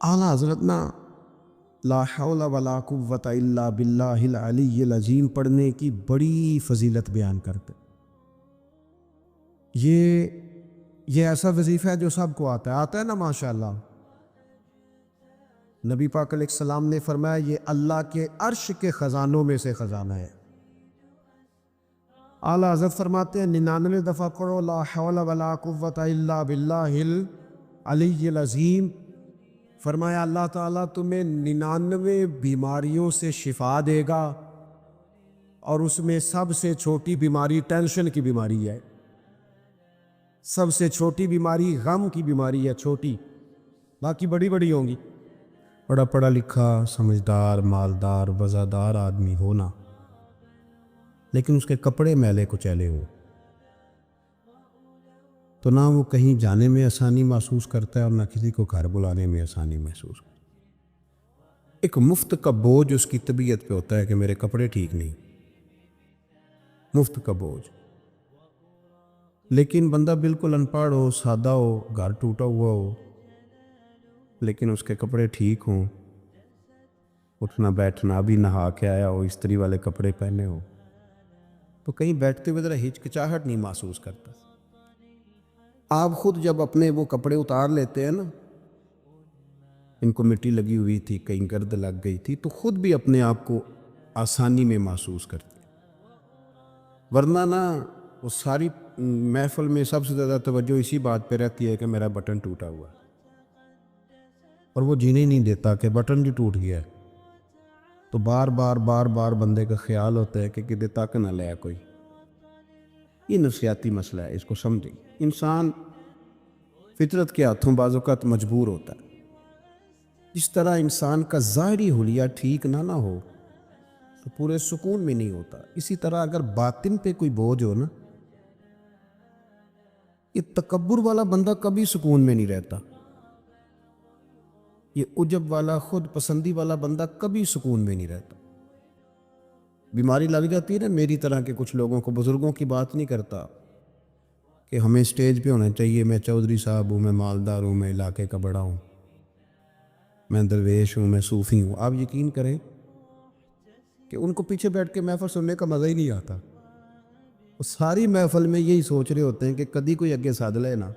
اعلیٰ حضرت نا لا حول ولا قوت الا باللہ العلی العظیم پڑھنے کی بڑی فضیلت بیان کرتے۔ یہ ایسا وظیفہ ہے جو سب کو آتا ہے نا ماشاءاللہ۔ نبی پاک علیہ السلام نے فرمایا یہ اللہ کے عرش کے خزانوں میں سے خزانہ ہے۔ اعلیٰ حضرت فرماتے ہیں 99 دفعہ پڑھو لا حول ولا قوت الا باللہ العلی العظیم، فرمایا اللہ تعالیٰ تمہیں 99 بیماریوں سے شفا دے گا، اور اس میں سب سے چھوٹی بیماری ٹینشن کی بیماری ہے، سب سے چھوٹی بیماری غم کی بیماری ہے، چھوٹی، باقی بڑی بڑی ہوں گی۔ بڑا پڑھا لکھا سمجھدار مالدار وزادار آدمی ہونا، لیکن اس کے کپڑے میلے کچیلے ہوں تو نہ وہ کہیں جانے میں آسانی محسوس کرتا ہے اور نہ کسی کو گھر بلانے میں آسانی محسوس کرتا ہے۔ ایک مفت کا بوجھ اس کی طبیعت پہ ہوتا ہے کہ میرے کپڑے ٹھیک نہیں، مفت کا بوجھ۔ لیکن بندہ بالکل ان پڑھ ہو، سادہ ہو، گھر ٹوٹا ہوا ہو، لیکن اس کے کپڑے ٹھیک ہوں، اٹھنا بیٹھنا بھی نہا کے آیا ہو، استری والے کپڑے پہنے ہو، تو کہیں بیٹھتے ہوئے ذرا ہچکچاہٹ نہیں محسوس کرتا۔ آپ خود جب اپنے وہ کپڑے اتار لیتے ہیں نا، ان کو مٹی لگی ہوئی تھی، کہیں گرد لگ گئی تھی، تو خود بھی اپنے آپ کو آسانی میں محسوس کرتے ہیں۔ ورنہ نا وہ ساری محفل میں سب سے زیادہ توجہ اسی بات پہ رہتی ہے کہ میرا بٹن ٹوٹا ہوا ہے، اور وہ جینے نہیں دیتا کہ بٹن بھی ٹوٹ گیا ہے، تو بار بار بندے کا خیال ہوتا ہے کہ کدے تک نہ لے کوئی۔ یہ نفسیاتی مسئلہ ہے، اس کو سمجھیں۔ انسان فطرت کے ہاتھوں بعض اوقات مجبور ہوتا ہے۔ جس طرح انسان کا ظاہری حلیہ ٹھیک نہ ہو تو پورے سکون میں نہیں ہوتا، اسی طرح اگر باطن پہ کوئی بوجھ ہو نا، یہ تکبر والا بندہ کبھی سکون میں نہیں رہتا، یہ عجب والا خود پسندی والا بندہ کبھی سکون میں نہیں رہتا۔ بیماری لگ جاتی ہے نا میری طرح کے کچھ لوگوں کو، بزرگوں کی بات نہیں کرتا کہ ہمیں سٹیج پہ ہونا چاہیے، میں چودھری صاحب ہوں، میں مالدار ہوں، میں علاقے کا بڑا ہوں، میں درویش ہوں، میں صوفی ہوں۔ آپ یقین کریں کہ ان کو پیچھے بیٹھ کے محفل سننے کا مزہ ہی نہیں آتا، وہ ساری محفل میں یہی سوچ رہے ہوتے ہیں کہ کدی کوئی اگے ساتھ لے نا۔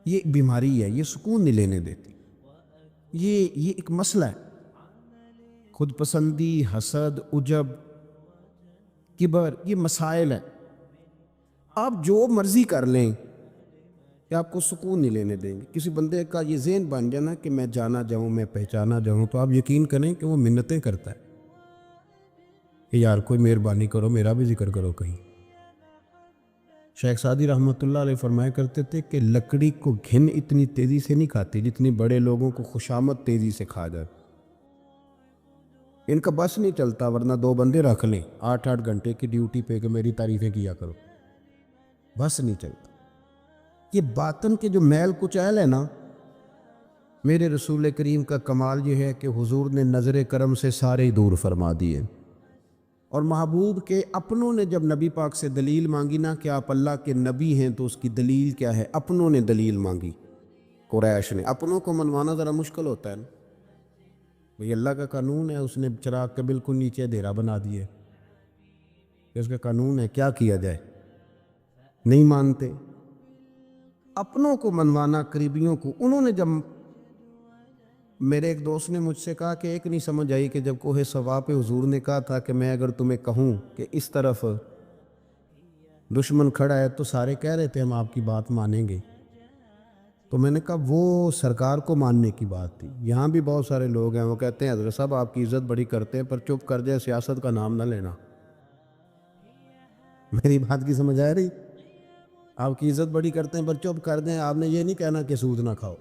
یہ ایک بیماری ہے، یہ سکون نہیں لینے دیتی، یہ ایک مسئلہ ہے۔ خود پسندی، حسد، عجب، کبر، یہ مسائل ہیں۔ آپ جو مرضی کر لیں کہ آپ کو سکون نہیں لینے دیں گے۔ کسی بندے کا یہ ذہن بن جانا کہ میں جانا جاؤں، میں پہچانا جاؤں، تو آپ یقین کریں کہ وہ منتیں کرتا ہے کہ یار کوئی مہربانی کرو، میرا بھی ذکر کرو کہیں۔ شیخ سعدی رحمۃ اللہ علیہ فرمایا کرتے تھے کہ لکڑی کو گھن اتنی تیزی سے نہیں کھاتی جتنی بڑے لوگوں کو خوشامد تیزی سے کھا جائے۔ ان کا بس نہیں چلتا، ورنہ 2 بندے رکھ لیں 8 گھنٹے کی ڈیوٹی پہ کہ میری تعریفیں کیا کرو، بس نہیں چلتا۔ یہ باطن کے جو میل کچیل ہے نا، میرے رسول کریم کا کمال یہ ہے کہ حضور نے نظر کرم سے سارے ہی دور فرما دیے، اور محبوب کے اپنوں نے جب نبی پاک سے دلیل مانگی نا کہ آپ اللہ کے نبی ہیں تو اس کی دلیل کیا ہے، اپنوں نے دلیل مانگی، قریش نے۔ اپنوں کو منوانا ذرا مشکل ہوتا ہے نا، بھئی اللہ کا قانون ہے، اس نے چراغ کے بالکل نیچے اندھیرا بنا دیے، اس کا قانون ہے، کیا کیا جائے، نہیں مانتے۔ اپنوں کو منوانا، قریبیوں کو، انہوں نے جب، میرے ایک دوست نے مجھ سے کہا کہ ایک نہیں سمجھ آئی کہ جب کوہ صفا پہ حضور نے کہا تھا کہ میں اگر تمہیں کہوں کہ اس طرف دشمن کھڑا ہے تو سارے کہہ رہے تھے ہم آپ کی بات مانیں گے، تو میں نے کہا وہ سرکار کو ماننے کی بات تھی، یہاں بھی بہت سارے لوگ ہیں وہ کہتے ہیں حضرت صاحب آپ کی عزت بڑی کرتے ہیں پر چپ کر جائے، سیاست کا نام نہ لینا۔ میری بات کی سمجھ آ رہی؟ آپ کی عزت بڑی کرتے ہیں پر چپ کر دیں، آپ نے یہ نہیں کہنا کہ سود نہ کھاؤ،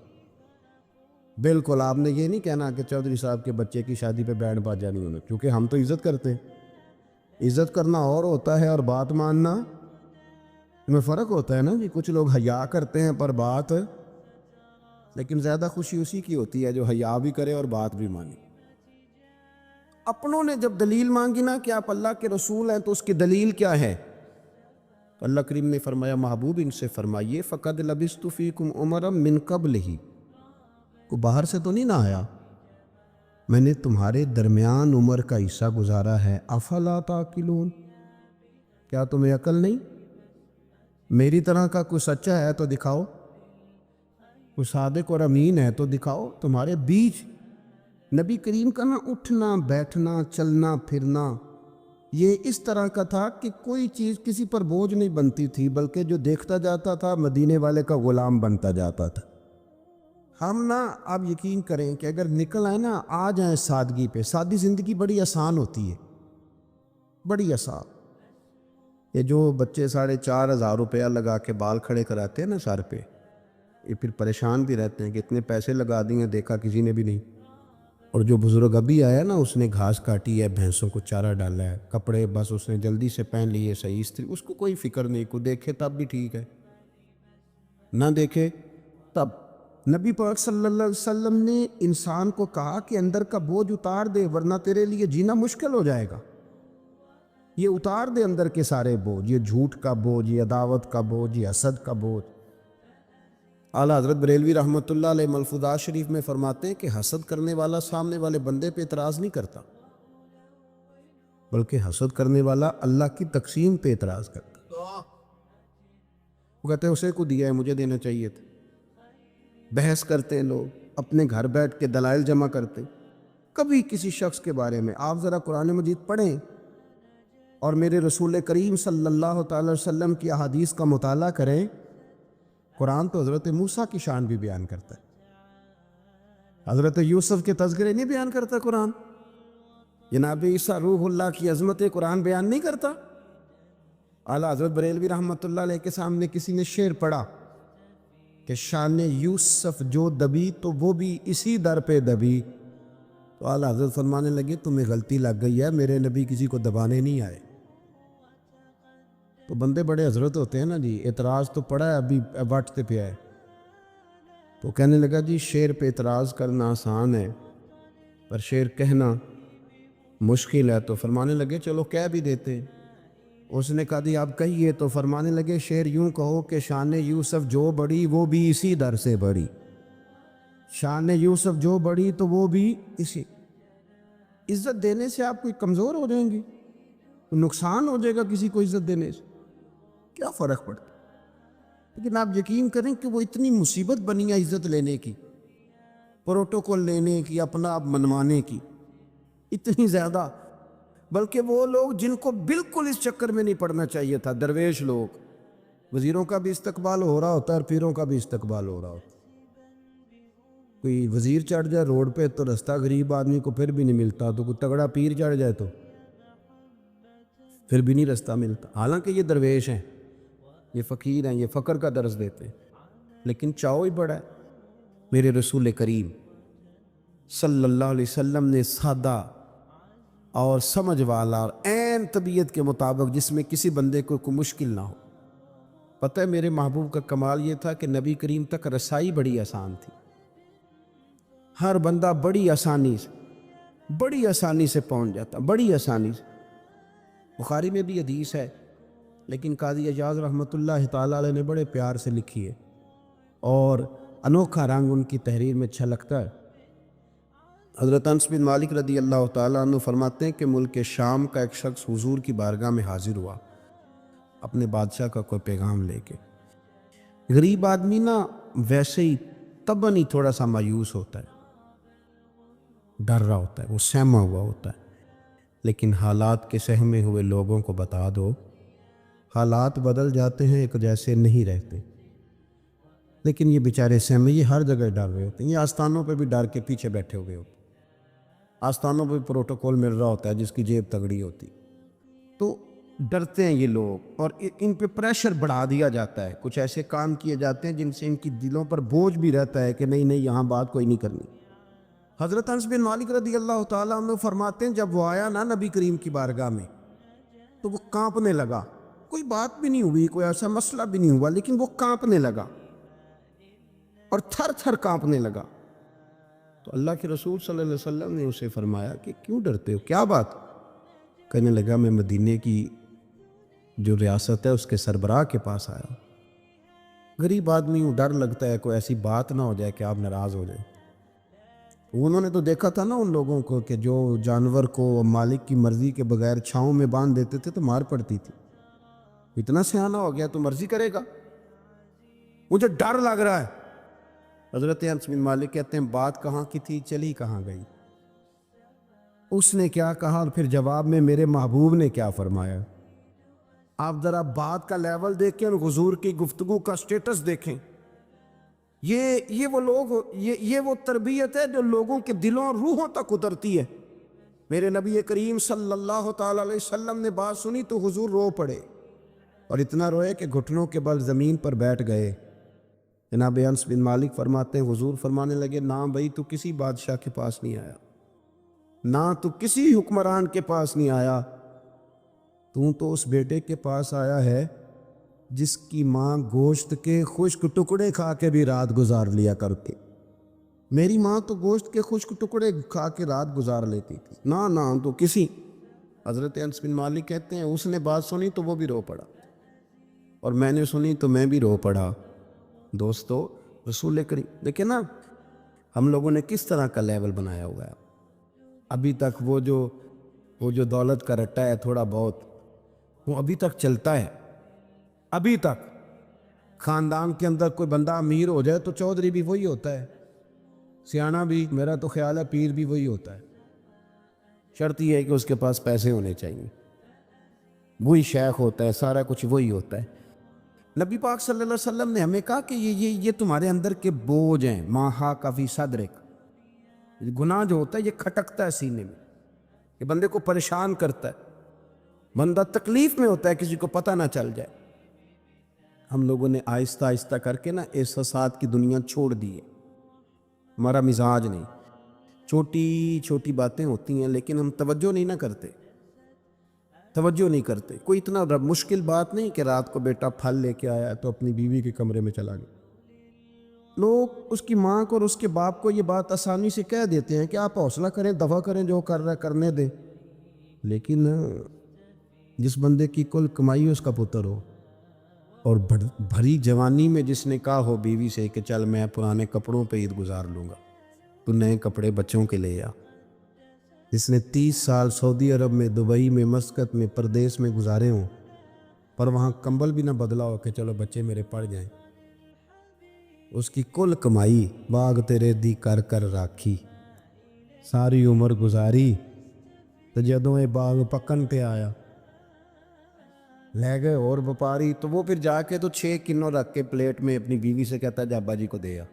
بالکل آپ نے یہ نہیں کہنا کہ چودھری صاحب کے بچے کی شادی پہ بینڈ باجا نہیں ہونا، کیونکہ ہم تو عزت کرتے ہیں۔ عزت کرنا اور ہوتا ہے اور بات ماننا میں فرق ہوتا ہے نا جی۔ کچھ لوگ حیا کرتے ہیں پر بات، لیکن زیادہ خوشی اسی کی ہوتی ہے جو حیا بھی کرے اور بات بھی مانے۔ اپنوں نے جب دلیل مانگی نا کہ آپ اللہ کے رسول ہیں تو اس کی دلیل کیا ہے، تو اللہ کریم نے فرمایا محبوب ان سے فرمائیے فَقَدْ لَبِثْتُ فِيكُمْ عُمَرًا مِّن قَبْلِهِ، کو باہر سے تو نہیں نہ آیا، میں نے تمہارے درمیان عمر کا حصہ گزارا ہے، افلا تعقلون، کیا تمہیں عقل نہیں؟ میری طرح کا کوئی سچا ہے تو دکھاؤ، کوئی صادق اور امین ہے تو دکھاؤ۔ تمہارے بیچ نبی کریم کا نہ اٹھنا بیٹھنا چلنا پھرنا یہ اس طرح کا تھا کہ کوئی چیز کسی پر بوجھ نہیں بنتی تھی، بلکہ جو دیکھتا جاتا تھا مدینے والے کا غلام بنتا جاتا تھا۔ ہم نا آپ یقین کریں کہ اگر نکل آئے نا آ جائیں سادگی پہ، سادی زندگی بڑی آسان ہوتی ہے، بڑی آسان۔ یہ جو بچے 4,500 روپیہ لگا کے بال کھڑے کراتے ہیں نا سر پہ، یہ پھر پریشان بھی رہتے ہیں کہ اتنے پیسے لگا دیے دیکھا کسی نے بھی نہیں۔ اور جو بزرگ ابھی آیا نا اس نے گھاس کاٹی ہے، بھینسوں کو چارہ ڈالا ہے، کپڑے بس اس نے جلدی سے پہن لیے صحیح استری، اس کو کوئی فکر نہیں، کو دیکھے تب بھی ٹھیک ہے، نہ دیکھے تب۔ نبی پاک صلی اللہ علیہ وسلم نے انسان کو کہا کہ اندر کا بوجھ اتار دے ورنہ تیرے لیے جینا مشکل ہو جائے گا، یہ اتار دے اندر کے سارے بوجھ، یہ جھوٹ کا بوجھ، یہ عداوت کا بوجھ، یہ حسد کا بوجھ۔ اعلیٰ حضرت بریلوی رحمۃ اللہ علیہ ملفوظات شریف میں فرماتے ہیں کہ حسد کرنے والا سامنے والے بندے پہ اعتراض نہیں کرتا، بلکہ حسد کرنے والا اللہ کی تقسیم پہ اعتراض کرتا۔ وہ کہتے ہیں اسے کو دیا ہے مجھے دینا چاہیے تھا۔ بحث کرتے ہیں لوگ، اپنے گھر بیٹھ کے دلائل جمع کرتے ہیں۔ کبھی کسی شخص کے بارے میں آپ ذرا قرآن مجید پڑھیں اور میرے رسول کریم صلی اللہ تعالی وسلم کی احادیث کا مطالعہ کریں۔ قرآن تو حضرت موسیٰ کی شان بھی بیان کرتا ہے، حضرت یوسف کے تذکرے نہیں بیان کرتا قرآن، جناب عیسیٰ روح اللہ کی عظمت قرآن بیان نہیں کرتا۔ اعلیٰ حضرت بریلوی رحمۃ اللہ علیہ کے سامنے کسی نے شعر پڑھا کہ شان یوسف جو دبی تو وہ بھی اسی در پہ دبی، تو اعلیٰ حضرت فرمانے لگے تمہیں غلطی لگ گئی ہے، میرے نبی کسی کو دبانے نہیں آئے۔ تو بندے بڑے حضرت ہوتے ہیں نا جی، اعتراض تو پڑا ہے ابھی واٹتے پہ ہے، تو کہنے لگا جی شعر پہ اعتراض کرنا آسان ہے پر شعر کہنا مشکل ہے، تو فرمانے لگے چلو کہہ بھی دیتے ہیں۔ اس نے کہا جی آپ کہیے، تو فرمانے لگے شعر یوں کہو کہ شان یوسف جو بڑی وہ بھی اسی در سے بڑی، شان یوسف جو بڑی تو وہ بھی اسی۔ عزت دینے سے آپ کوئی کمزور ہو جائیں گے؟ نقصان ہو جائے گا کسی کو عزت دینے سے؟ کیا فرق پڑتا؟ لیکن آپ یقین کریں کہ وہ اتنی مصیبت بنی ہے عزت لینے کی، پروٹوکول لینے کی، اپنا آپ منوانے کی، اتنی زیادہ، بلکہ وہ لوگ جن کو بالکل اس چکر میں نہیں پڑنا چاہیے تھا، درویش لوگ، وزیروں کا بھی استقبال ہو رہا ہوتا ہے اور پیروں کا بھی استقبال ہو رہا ہوتا ہے۔ کوئی وزیر چڑھ جائے روڈ پہ تو رستہ غریب آدمی کو پھر بھی نہیں ملتا، تو کوئی تگڑا پیر چڑھ جائے تو پھر بھی نہیں رستہ ملتا، حالانکہ یہ درویش ہیں، یہ فقیر ہیں، یہ فقر کا درس دیتے ہیں، لیکن چاؤ ہی بڑا ہے۔ میرے رسول کریم صلی اللہ علیہ وسلم نے سادہ اور سمجھ والا اور عین طبیعت کے مطابق جس میں کسی بندے کو کوئی مشکل نہ ہو۔ پتہ ہے میرے محبوب کا کمال یہ تھا کہ نبی کریم تک رسائی بڑی آسان تھی، ہر بندہ بڑی آسانی سے پہنچ جاتا، بڑی آسانی سے۔ بخاری میں بھی حدیث ہے، لیکن قاضی اعجاز رحمۃ اللہ تعالیٰ علیہ نے بڑے پیار سے لکھی ہے اور انوکھا رنگ ان کی تحریر میں چھلکتا ہے۔ حضرت انس بن مالک رضی اللہ تعالیٰ عنہ فرماتے ہیں کہ ملک شام کا ایک شخص حضور کی بارگاہ میں حاضر ہوا اپنے بادشاہ کا کوئی پیغام لے کے۔ غریب آدمی نا ویسے ہی طبعاً ہی تھوڑا سا مایوس ہوتا ہے، ڈر رہا ہوتا ہے، وہ سہما ہوا ہوتا ہے، لیکن حالات کے سہمے ہوئے لوگوں کو بتا دو حالات بدل جاتے ہیں، ایک جیسے نہیں رہتے۔ لیکن یہ بیچارے سہمے، یہ ہر جگہ ڈر رہے ہوتے ہیں، یہ آستانوں پہ بھی ڈر کے پیچھے بیٹھے ہوئے ہوتے ہیں، آستانوں پہ پروٹوکول مل رہا ہوتا ہے جس کی جیب تگڑی ہوتی، تو ڈرتے ہیں یہ لوگ اور ان پہ پریشر بڑھا دیا جاتا ہے، کچھ ایسے کام کیے جاتے ہیں جن سے ان کی دلوں پر بوجھ بھی رہتا ہے کہ نہیں یہاں بات کوئی نہیں کرنی۔ حضرت انس بن مالک رضی اللہ تعالیٰ عنہ فرماتے ہیں جب وہ آیا نا نبی کریم کی بارگاہ میں تو وہ کانپنے لگا، کوئی بات بھی نہیں ہوئی، کوئی ایسا مسئلہ بھی نہیں ہوا، لیکن وہ کانپنے لگا اور تھر تھر کانپنے لگا۔ تو اللہ کے رسول صلی اللہ علیہ وسلم نے اسے فرمایا کہ کیوں ڈرتے ہو، کیا بات؟ کہنے لگا میں مدینے کی جو ریاست ہے اس کے سربراہ کے پاس آیا، غریب آدمی ہوں، ڈر لگتا ہے کوئی ایسی بات نہ ہو جائے کہ آپ ناراض ہو جائیں۔ انہوں نے تو دیکھا تھا نا ان لوگوں کو کہ جو جانور کو مالک کی مرضی کے بغیر چھاؤں میں باندھ دیتے تھے تو مار پڑتی تھی. اتنا سیانا ہو گیا تو مرضی کرے گا, مجھے ڈر لگ رہا ہے. حضرت انس بن مالک کہتے ہیں بات کہاں کی تھی, چلی کہاں گئی. اس نے کیا کہا اور پھر جواب میں میرے محبوب نے کیا فرمایا. آپ ذرا بات کا لیول دیکھیں اور حضور کی گفتگو کا سٹیٹس دیکھیں. یہ وہ لوگ, یہ وہ تربیت ہے جو لوگوں کے دلوں اور روحوں تک اترتی ہے. میرے نبی کریم صلی اللہ تعالی علیہ وسلم نے بات سنی تو حضور رو پڑے, اور اتنا روئے کہ گھٹنوں کے بل زمین پر بیٹھ گئے. جناب انس بن مالک فرماتے ہیں حضور فرمانے لگے, نہ بھائی تو کسی بادشاہ کے پاس نہیں آیا, نہ تو کسی حکمران کے پاس نہیں آیا, تو اس بیٹے کے پاس آیا ہے جس کی ماں گوشت کے خشک ٹکڑے کھا کے بھی رات گزار لیا کرتی. میری ماں تو گوشت کے خشک ٹکڑے کھا کے رات گزار لیتی تھی, نہ تو کسی. حضرت انس بن مالک کہتے ہیں اس نے بات سنی تو وہ بھی رو پڑا, اور میں نے سنی تو میں بھی رو پڑا. دوستو, رسول کریم دیکھیں نا ہم لوگوں نے کس طرح کا لیول بنایا ہوا ہے. ابھی تک وہ جو دولت کا رٹا ہے تھوڑا بہت, وہ ابھی تک چلتا ہے. ابھی تک خاندان کے اندر کوئی بندہ امیر ہو جائے تو چودھری بھی وہی ہوتا ہے, سیانہ بھی, میرا تو خیال ہے پیر بھی وہی ہوتا ہے. شرط یہ ہے کہ اس کے پاس پیسے ہونے چاہیے, وہی شیخ ہوتا ہے, سارا کچھ وہی ہوتا ہے. نبی پاک صلی اللہ علیہ وسلم نے ہمیں کہا کہ یہ تمہارے اندر کے بوجھ ہیں. ماہا کفی صدرک, گناہ جو ہوتا ہے یہ کھٹکتا ہے سینے میں, یہ بندے کو پریشان کرتا ہے, بندہ تکلیف میں ہوتا ہے کسی کو پتہ نہ چل جائے. ہم لوگوں نے آہستہ آہستہ کر کے نا احساسات کی دنیا چھوڑ دی ہے. ہمارا مزاج نہیں, چھوٹی چھوٹی باتیں ہوتی ہیں لیکن ہم توجہ نہیں نہ کرتے, توجہ نہیں کرتے. کوئی اتنا مشکل بات نہیں کہ رات کو بیٹا پھل لے کے آیا تو اپنی بیوی کے کمرے میں چلا گیا. لوگ اس کی ماں کو اور اس کے باپ کو یہ بات آسانی سے کہہ دیتے ہیں کہ آپ حوصلہ کریں, دفع کریں, جو کر رہا ہے کرنے دیں. لیکن جس بندے کی کل کمائی اس کا پتر ہو, اور بھری جوانی میں جس نے کہا ہو بیوی سے کہ چل میں پرانے کپڑوں پہ عید گزار لوں گا, تو نئے کپڑے بچوں کے لے آ. جس نے 30 سال سعودی عرب میں, دبئی میں, مسقط میں, پردیس میں گزارے ہوں, پر وہاں کمبل بھی نہ بدلا ہو کہ چلو بچے میرے پڑھ جائیں. اس کی کل کمائی باغ تیرے دی کر کر راکھی, ساری عمر گزاری, تو جدوں یہ باغ پکن پہ آیا لے گئے اور وپاری, تو وہ پھر جا کے تو 6 کنوں رکھ کے پلیٹ میں اپنی بیوی سے کہتا ہے جا ابا جی کو دے آ.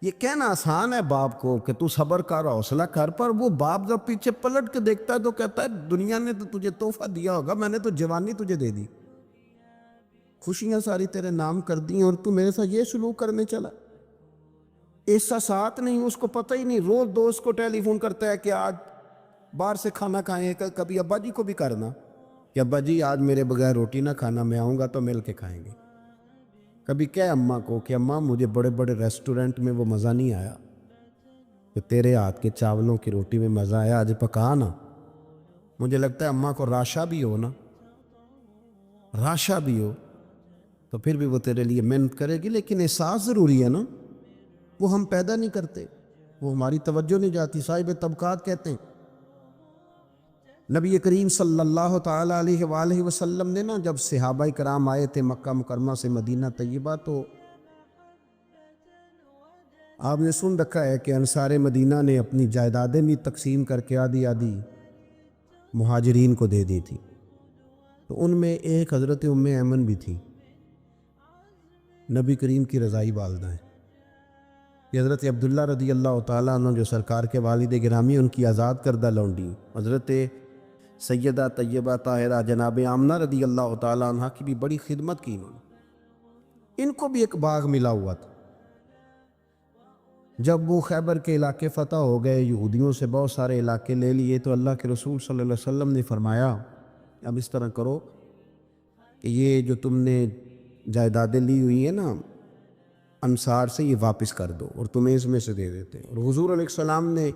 یہ کہنا آسان ہے باپ کو کہ تو صبر کر, حوصلہ کر, پر وہ باپ جب پیچھے پلٹ کے دیکھتا ہے تو کہتا ہے دنیا نے تو تجھے تحفہ دیا ہوگا, میں نے تو جوانی تجھے دے دی, خوشیاں ساری تیرے نام کر دی, اور تو میرے ساتھ یہ سلوک کرنے چلا. احساسات نہیں, اس کو پتہ ہی نہیں. روز دوست کو ٹیلی فون کرتا ہے کہ آج باہر سے کھانا کھائیں, کبھی ابا جی کو بھی کرنا کہ ابا جی آج میرے بغیر روٹی نہ کھانا, میں آؤں گا تو مل کے کھائیں گے. کبھی کہہ اماں کو کہ اماں مجھے بڑے بڑے ریسٹورنٹ میں وہ مزہ نہیں آیا کہ تیرے ہاتھ کے چاولوں کی روٹی میں مزہ آیا, آج پکا نا. مجھے لگتا ہے اماں کو راشا بھی ہو نا, راشا بھی ہو تو پھر بھی وہ تیرے لیے محنت کرے گی. لیکن احساس ضروری ہے نا, وہ ہم پیدا نہیں کرتے, وہ ہماری توجہ نہیں جاتی. صاحب طبقات کہتے ہیں نبی کریم صلی اللہ تعالیٰ علیہ وآلہ وسلم نے نا جب صحابہ کرام آئے تھے مکہ مکرمہ سے مدینہ طیبہ, تو آپ نے سن رکھا ہے کہ انصار مدینہ نے اپنی جائیدادیں بھی تقسیم کر کے آدھی آدھی مہاجرین کو دے دی تھی. تو ان میں ایک حضرت ام ایمن بھی تھی, نبی کریم کی رضائی والدہ ہیں. یہ حضرت عبداللہ رضی اللہ تعالیٰ عنہ جو سرکار کے والد گرامی, ان کی آزاد کردہ لونڈی حضرت سیدہ طیبہ طاہرہ جناب آمنہ رضی اللہ تعالیٰ عنہ کی بھی بڑی خدمت کی انہوں نے. ان کو بھی ایک باغ ملا ہوا تھا. جب وہ خیبر کے علاقے فتح ہو گئے, یہودیوں سے بہت سارے علاقے لے لیے, تو اللہ کے رسول صلی اللہ علیہ وسلم نے فرمایا اب اس طرح کرو کہ یہ جو تم نے جائیدادیں لی ہوئی ہیں نا انصار سے, یہ واپس کر دو اور تمہیں اس میں سے دے دیتے ہیں. اور حضور علیہ السلام نے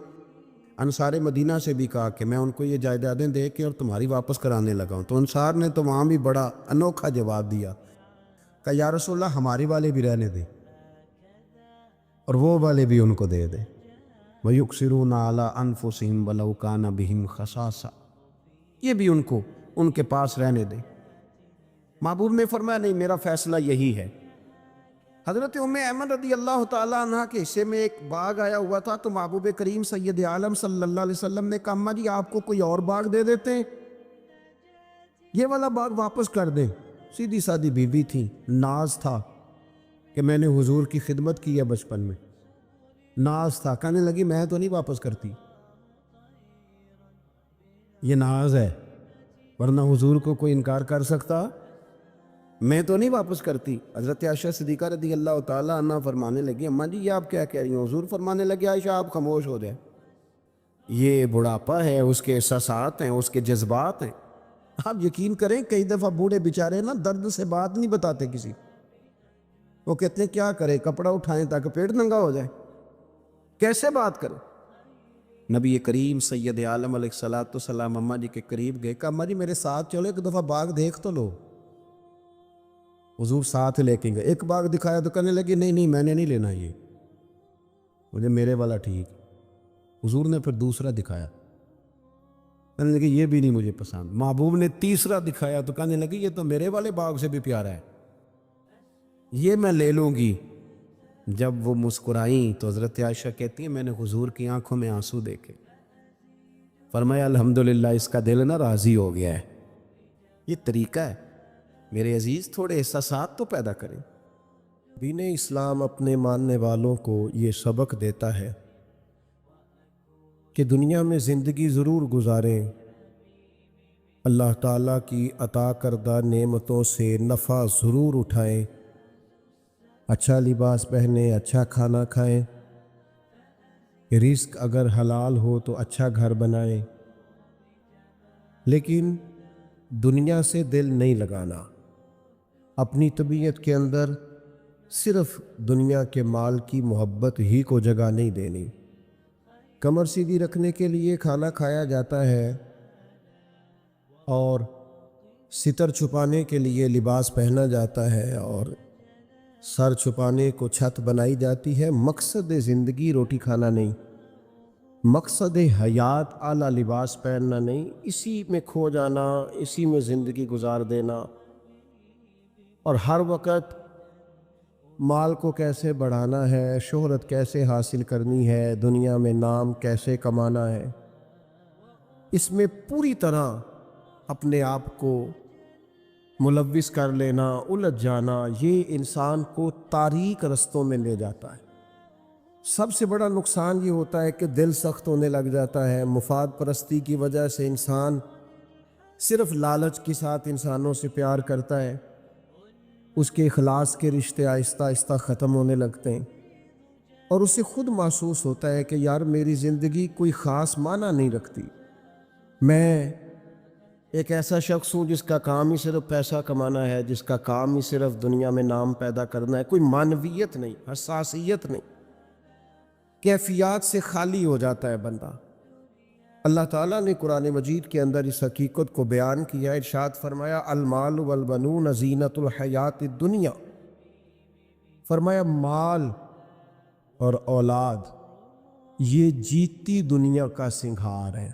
انصار مدینہ سے بھی کہا کہ میں ان کو یہ جائیدادیں دے کے اور تمہاری واپس کرانے لگا ہوں. تو انصار نے تو وہاں بھی بڑا انوکھا جواب دیا کہ یا رسول اللہ ہمارے والے بھی رہنے دیں اور وہ والے بھی ان کو دے دیں. وَيُؤْثِرُونَ عَلَىٰ أَنفُسِهِمْ وَلَوْ كَانَ بِهِمْ خَصَاصَةٌ، یہ بھی ان کے پاس رہنے دیں۔ محبوب نے فرمایا نہیں، میرا فیصلہ یہی ہے۔ حضرت ام ایمن رضی اللہ تعالیٰ عنہ کے حصے میں ایک باغ آیا ہوا تھا، تو محبوب کریم سید عالم صلی اللہ علیہ وسلم نے کہا اماں جی آپ کو کوئی اور باغ دے دیتے ہیں، یہ والا باغ واپس کر دیں۔ سیدھی سادی بیوی تھی، ناز تھا کہ میں نے حضور کی خدمت کی ہے بچپن میں، ناز تھا، کہنے لگی میں تو نہیں واپس کرتی، یہ ناز ہے، ورنہ حضور کو کوئی انکار کر سکتا؟ میں تو نہیں واپس کرتی۔ حضرت عائشہ صدیقہ رضی اللہ تعالیٰ عنہ فرمانے لگی اماں جی یہ آپ کیا کہہ رہی ہیں؟ حضور فرمانے لگے عائشہ آپ خاموش ہو جائیں، یہ بڑھاپا ہے، اس کے احساسات ہیں، اس کے جذبات ہیں۔ آپ یقین کریں کئی دفعہ بوڑھے بیچارے نا درد سے بات نہیں بتاتے کسی، وہ کہتے ہیں کیا کریں، کپڑا اٹھائیں تاکہ پیٹ ننگا ہو جائے، کیسے بات کریں؟ نبی کریم سید عالم علیہ الصلوۃ والسلام اماں جی کے قریب گئے، کہا اماں جی میرے ساتھ چلو ایک دفعہ باغ دیکھ تو لو۔ حضور ساتھ لے کے گئے، ایک باغ دکھایا تو کہنے لگی نہیں نہیں میں نے نہیں لینا، یہ مجھے میرے والا ٹھیک۔ حضور نے پھر دوسرا دکھایا، کہنے لگی یہ بھی نہیں مجھے پسند۔ محبوب نے تیسرا دکھایا تو کہنے لگی یہ تو میرے والے باغ سے بھی پیارا ہے، یہ میں لے لوں گی۔ جب وہ مسکرائیں تو حضرت عائشہ کہتی ہیں میں نے حضور کی آنکھوں میں آنسو دیکھے، فرمایا الحمدللہ اس کا دل نہ راضی ہو گیا ہے۔ یہ طریقہ ہے میرے عزیز، تھوڑے احساسات تو پیدا کریں۔ دین اسلام اپنے ماننے والوں کو یہ سبق دیتا ہے کہ دنیا میں زندگی ضرور گزاریں، اللہ تعالیٰ کی عطا کردہ نعمتوں سے نفع ضرور اٹھائیں، اچھا لباس پہنیں، اچھا کھانا کھائیں، رزق اگر حلال ہو تو اچھا گھر بنائیں، لیکن دنیا سے دل نہیں لگانا، اپنی طبیعت کے اندر صرف دنیا کے مال کی محبت ہی کو جگہ نہیں دینی۔ کمر سیدھی رکھنے کے لیے کھانا کھایا جاتا ہے اور ستر چھپانے کے لیے لباس پہنا جاتا ہے اور سر چھپانے کو چھت بنائی جاتی ہے۔ مقصد زندگی روٹی کھانا نہیں، مقصد حیات اعلیٰ لباس پہننا نہیں، اسی میں کھو جانا، اسی میں زندگی گزار دینا، اور ہر وقت مال کو کیسے بڑھانا ہے، شہرت کیسے حاصل کرنی ہے، دنیا میں نام کیسے کمانا ہے، اس میں پوری طرح اپنے آپ کو ملوث کر لینا، الجھ جانا، یہ انسان کو تاریک رستوں میں لے جاتا ہے۔ سب سے بڑا نقصان یہ ہوتا ہے کہ دل سخت ہونے لگ جاتا ہے، مفاد پرستی کی وجہ سے انسان صرف لالچ کے ساتھ انسانوں سے پیار کرتا ہے، اس کے اخلاص کے رشتے آہستہ آہستہ ختم ہونے لگتے ہیں، اور اسے خود محسوس ہوتا ہے کہ یار میری زندگی کوئی خاص معنی نہیں رکھتی، میں ایک ایسا شخص ہوں جس کا کام ہی صرف پیسہ کمانا ہے، جس کا کام ہی صرف دنیا میں نام پیدا کرنا ہے، کوئی معنویت نہیں، حساسیت نہیں، کیفیات سے خالی ہو جاتا ہے بندہ۔ اللہ تعالیٰ نے قرآن مجید کے اندر اس حقیقت کو بیان کیا، ارشاد فرمایا المال والبنون زینت الحیات الدنیا، فرمایا مال اور اولاد یہ جیتی دنیا کا سنگھار ہے۔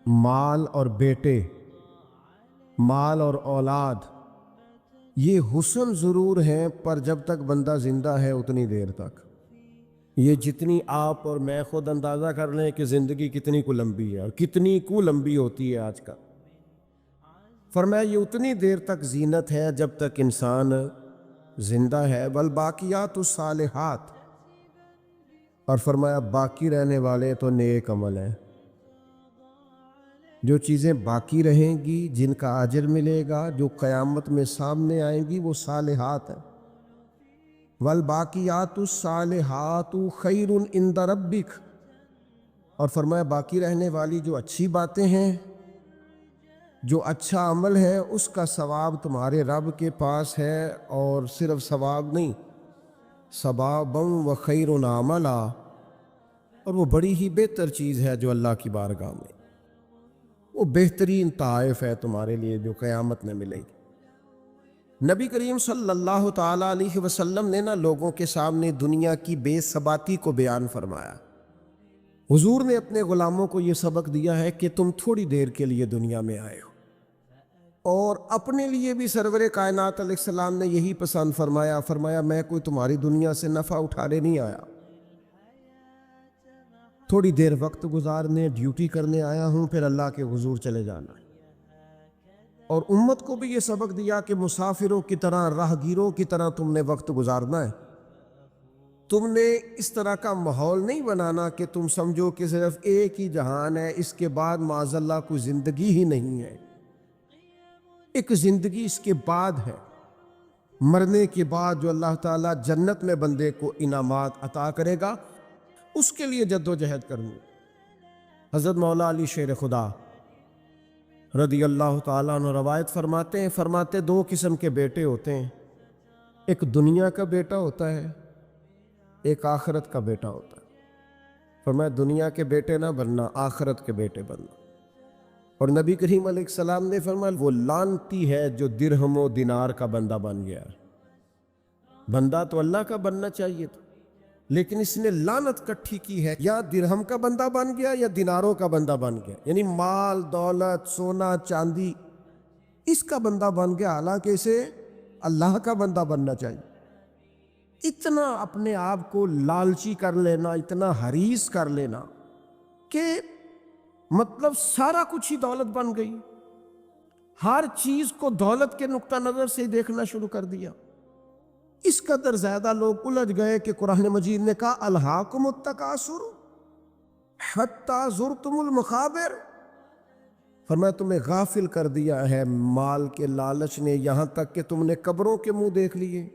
مال اور بیٹے، مال اور اولاد یہ حسن ضرور ہیں، پر جب تک بندہ زندہ ہے اتنی دیر تک، یہ جتنی آپ اور میں خود اندازہ کر لیں کہ زندگی کتنی کو لمبی ہے اور کتنی کو لمبی ہوتی ہے آج کا، فرمایا یہ اتنی دیر تک زینت ہے جب تک انسان زندہ ہے، والباقیات الصالحات، اور فرمایا باقی رہنے والے تو نیک عمل ہیں، جو چیزیں باقی رہیں گی، جن کا اجر ملے گا، جو قیامت میں سامنے آئیں گی، وہ صالحات ہیں۔ والباقیات الصالحات خیر عند ربک، اور فرمایا باقی رہنے والی جو اچھی باتیں ہیں، جو اچھا عمل ہے، اس کا ثواب تمہارے رب کے پاس ہے، اور صرف ثواب نہیں، ثوابا و خیر عملا، اور وہ بڑی ہی بہتر چیز ہے جو اللہ کی بارگاہ میں، وہ بہترین تحائف ہے تمہارے لیے جو قیامت میں ملے گی۔ نبی کریم صلی اللہ تعالیٰ علیہ وسلم نے لوگوں کے سامنے دنیا کی بے ثباتی کو بیان فرمایا، حضور نے اپنے غلاموں کو یہ سبق دیا ہے کہ تم تھوڑی دیر کے لیے دنیا میں آئے ہو، اور اپنے لیے بھی سرور کائنات علیہ السلام نے یہی پسند فرمایا، فرمایا میں کوئی تمہاری دنیا سے نفع اٹھانے نہیں آیا، تھوڑی دیر وقت گزارنے، ڈیوٹی کرنے آیا ہوں، پھر اللہ کے حضور چلے جانا ہے۔ اور امت کو بھی یہ سبق دیا کہ مسافروں کی طرح، راہگیروں کی طرح تم نے وقت گزارنا ہے۔ تم نے اس طرح کا ماحول نہیں بنانا کہ تم سمجھو کہ صرف ایک ہی جہان ہے، اس کے بعد معاذ اللہ کوئی زندگی ہی نہیں ہے۔ ایک زندگی اس کے بعد ہے، مرنے کے بعد جو اللہ تعالیٰ جنت میں بندے کو انعامات عطا کرے گا، اس کے لیے جد و جہد کرنی۔ حضرت مولا علی شیر خدا رضی اللہ تعالیٰ عنہ روایت فرماتے ہیں، فرماتے دو قسم کے بیٹے ہوتے ہیں، ایک دنیا کا بیٹا ہوتا ہے، ایک آخرت کا بیٹا ہوتا ہے۔ فرمایا دنیا کے بیٹے نہ بننا، آخرت کے بیٹے بننا۔ اور نبی کریم علیہ السلام نے فرمایا وہ لعنتی ہے جو درہم و دینار کا بندہ بن گیا۔ بندہ تو اللہ کا بننا چاہیے تھا، لیکن اس نے لعنت کٹھی کی ہے، یا درہم کا بندہ بن گیا یا دیناروں کا بندہ بن گیا، یعنی مال دولت سونا چاندی اس کا بندہ بن گیا، حالانکہ اسے اللہ کا بندہ بننا چاہیے۔ اتنا اپنے آپ کو لالچی کر لینا، اتنا حریص کر لینا کہ مطلب سارا کچھ ہی دولت بن گئی، ہر چیز کو دولت کے نقطہ نظر سے دیکھنا شروع کر دیا۔ اس قدر زیادہ لوگ الجھ گئے کہ قرآن مجید نے کہا الہاکم التکاثر حتی زرتم المقابر، فرمایا تمہیں غافل کر دیا ہے مال کے لالچ نے، یہاں تک کہ تم نے قبروں کے منہ دیکھ لیے،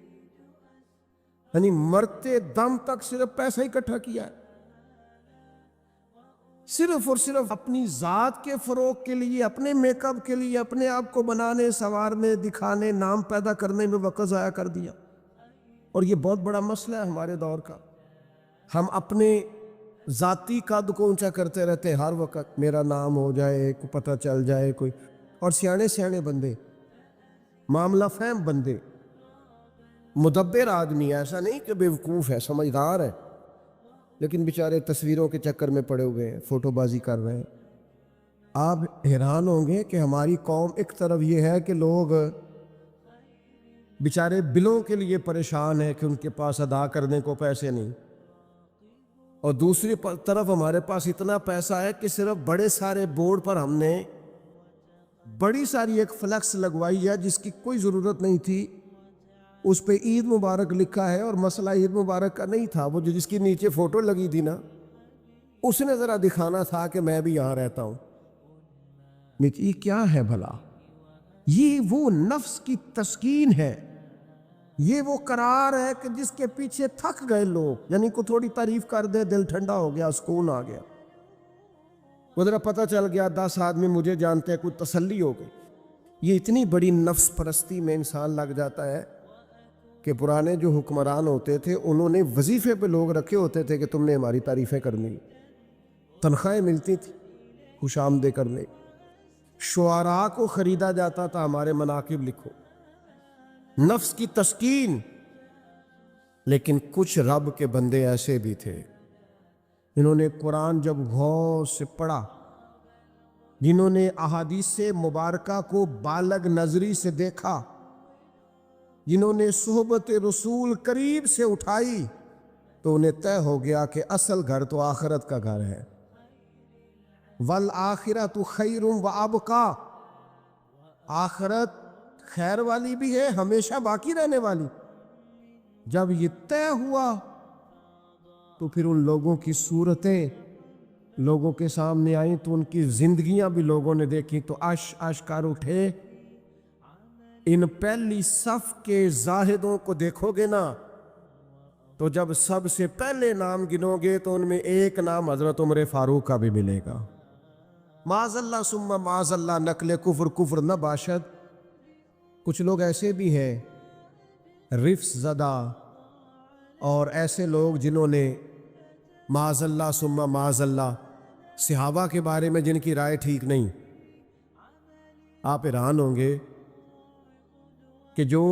یعنی مرتے دم تک صرف پیسہ اکٹھا کیا ہے، صرف اور صرف اپنی ذات کے فروغ کے لیے، اپنے میک اپ کے لیے، اپنے آپ کو بنانے سنوارنے دکھانے نام پیدا کرنے میں وقت ضائع کر دیا۔ اور یہ بہت بڑا مسئلہ ہے ہمارے دور کا، ہم اپنے ذاتی قد کو اونچا کرتے رہتے ہیں، ہر وقت میرا نام ہو جائے، کو پتہ چل جائے کوئی، اور سیانے سیانے بندے، معاملہ فہم بندے، مدبر آدمی، ایسا نہیں کہ بیوقوف ہے، سمجھدار ہے، لیکن بیچارے تصویروں کے چکر میں پڑے ہوئے ہیں، فوٹو بازی کر رہے ہیں۔ آپ حیران ہوں گے کہ ہماری قوم ایک طرف یہ ہے کہ لوگ بیچارے بلوں کے لیے پریشان ہیں کہ ان کے پاس ادا کرنے کو پیسے نہیں، اور دوسری طرف ہمارے پاس اتنا پیسہ ہے کہ صرف بڑے سارے بورڈ پر ہم نے بڑی ساری ایک فلیکس لگوائی ہے جس کی کوئی ضرورت نہیں تھی، اس پہ عید مبارک لکھا ہے، اور مسئلہ عید مبارک کا نہیں تھا، وہ جو جس کی نیچے فوٹو لگی تھی نا، اس نے ذرا دکھانا تھا کہ میں بھی یہاں رہتا ہوں۔ یہ کیا ہے بھلا؟ یہ وہ نفس کی تسکین ہے، یہ وہ قرار ہے کہ جس کے پیچھے تھک گئے لوگ، یعنی کو تھوڑی تعریف کر دے دل ٹھنڈا ہو گیا، سکون آ گیا، وہ ذرا پتہ چل گیا 10 آدمی مجھے جانتے ہیں، کوئی تسلی ہو گئی۔ یہ اتنی بڑی نفس پرستی میں انسان لگ جاتا ہے کہ پرانے جو حکمران ہوتے تھے انہوں نے وظیفے پہ لوگ رکھے ہوتے تھے کہ تم نے ہماری تعریفیں کرنی، تنخواہیں ملتی تھی خوش آمدے کرنے، شعراء کو خریدا جاتا تھا ہمارے مناقب لکھو، نفس کی تسکین۔ لیکن کچھ رب کے بندے ایسے بھی تھے جنہوں نے قرآن جب غور سے پڑھا، جنہوں نے احادیث مبارکہ کو بالغ نظری سے دیکھا، جنہوں نے صحبت رسول قریب سے اٹھائی، تو انہیں طے ہو گیا کہ اصل گھر تو آخرت کا گھر ہے۔ وَالْآخِرَةُ خَيْرٌ وَأَبْقَىٰ، آخرت خیر والی بھی ہے، ہمیشہ باقی رہنے والی۔ جب یہ طے ہوا تو پھر ان لوگوں کی صورتیں لوگوں کے سامنے آئیں، تو ان کی زندگیاں بھی لوگوں نے دیکھی، تو اش کر اٹھے۔ ان پہلی صف کے زاہدوں کو دیکھو گے نا، تو جب سب سے پہلے نام گنو گے تو ان میں ایک نام حضرت عمر فاروق کا بھی ملے گا۔ معاذ اللہ ثم معاذ اللہ، نقل کفر نہ باشد۔ کچھ لوگ ایسے بھی ہیں رفس زدہ، اور ایسے لوگ جنہوں نے معاذ اللہ ثم معاذ اللہ صحابہ کے بارے میں جن کی رائے ٹھیک نہیں۔ آپ حیران ہوں گے کہ جو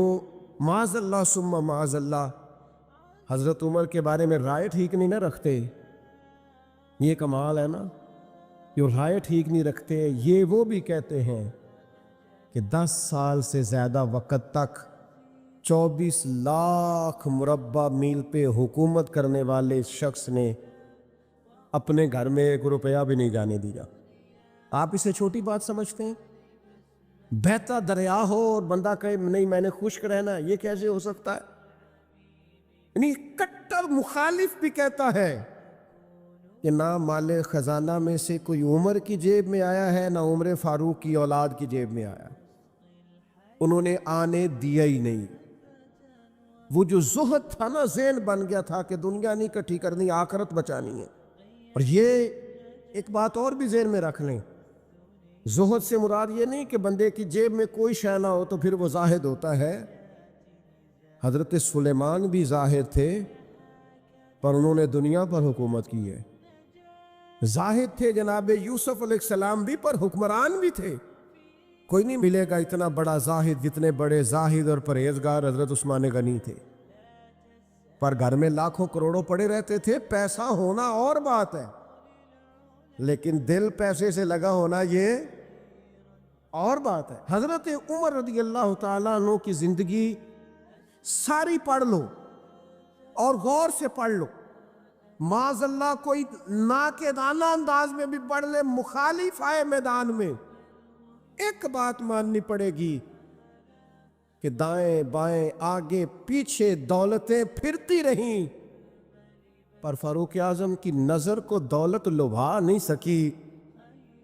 معاذ اللہ ثم معاذ اللہ حضرت عمر کے بارے میں رائے ٹھیک نہیں نہ رکھتے، یہ کمال ہے نا، جو رائے ٹھیک نہیں رکھتے یہ وہ بھی کہتے ہیں کہ 10 سال سے زیادہ وقت تک 24 لاکھ مربع میل پہ حکومت کرنے والے اس شخص نے اپنے گھر میں 1 روپیہ بھی نہیں جانے دیا۔ آپ اسے چھوٹی بات سمجھتے ہیں؟ بہتا دریا ہو اور بندہ کہے نہیں میں نے خشک رہنا، یہ کیسے ہو سکتا ہے؟ یعنی کٹر مخالف بھی کہتا ہے کہ نہ مال خزانہ میں سے کوئی عمر کی جیب میں آیا ہے، نہ عمر فاروق کی اولاد کی جیب میں آیا، انہوں نے آنے دیا ہی نہیں۔ وہ جو زہد تھا نا، ذہن بن گیا تھا کہ دنیا نہیں کٹھی کرنی، آخرت بچانی ہے۔ اور یہ ایک بات اور بھی ذہن میں رکھ لیں، زہد سے مراد یہ نہیں کہ بندے کی جیب میں کوئی شے نہ ہو تو پھر وہ زاہد ہوتا ہے۔ حضرت سلیمان بھی زاہد تھے پر انہوں نے دنیا پر حکومت کی ہے۔ زاہد تھے جناب یوسف علیہ السلام بھی، پر حکمران بھی تھے۔ کوئی نہیں ملے گا اتنا بڑا زاہد جتنے بڑے زاہد اور پرہیزگار حضرت عثمان غنی تھے، پر گھر میں لاکھوں کروڑوں پڑے رہتے تھے۔ پیسہ ہونا اور بات ہے، لیکن دل پیسے سے لگا ہونا یہ اور بات ہے۔ حضرت عمر رضی اللہ تعالیٰ عنہ کی زندگی ساری پڑھ لو اور غور سے پڑھ لو، معاذ اللہ کوئی ناقدانہ انداز میں بھی پڑھ لے، مخالف آئے میدان میں، ایک بات ماننی پڑے گی کہ دائیں بائیں آگے پیچھے دولتیں پھرتی رہیں، پر فاروق اعظم کی نظر کو دولت لبھا نہیں سکی۔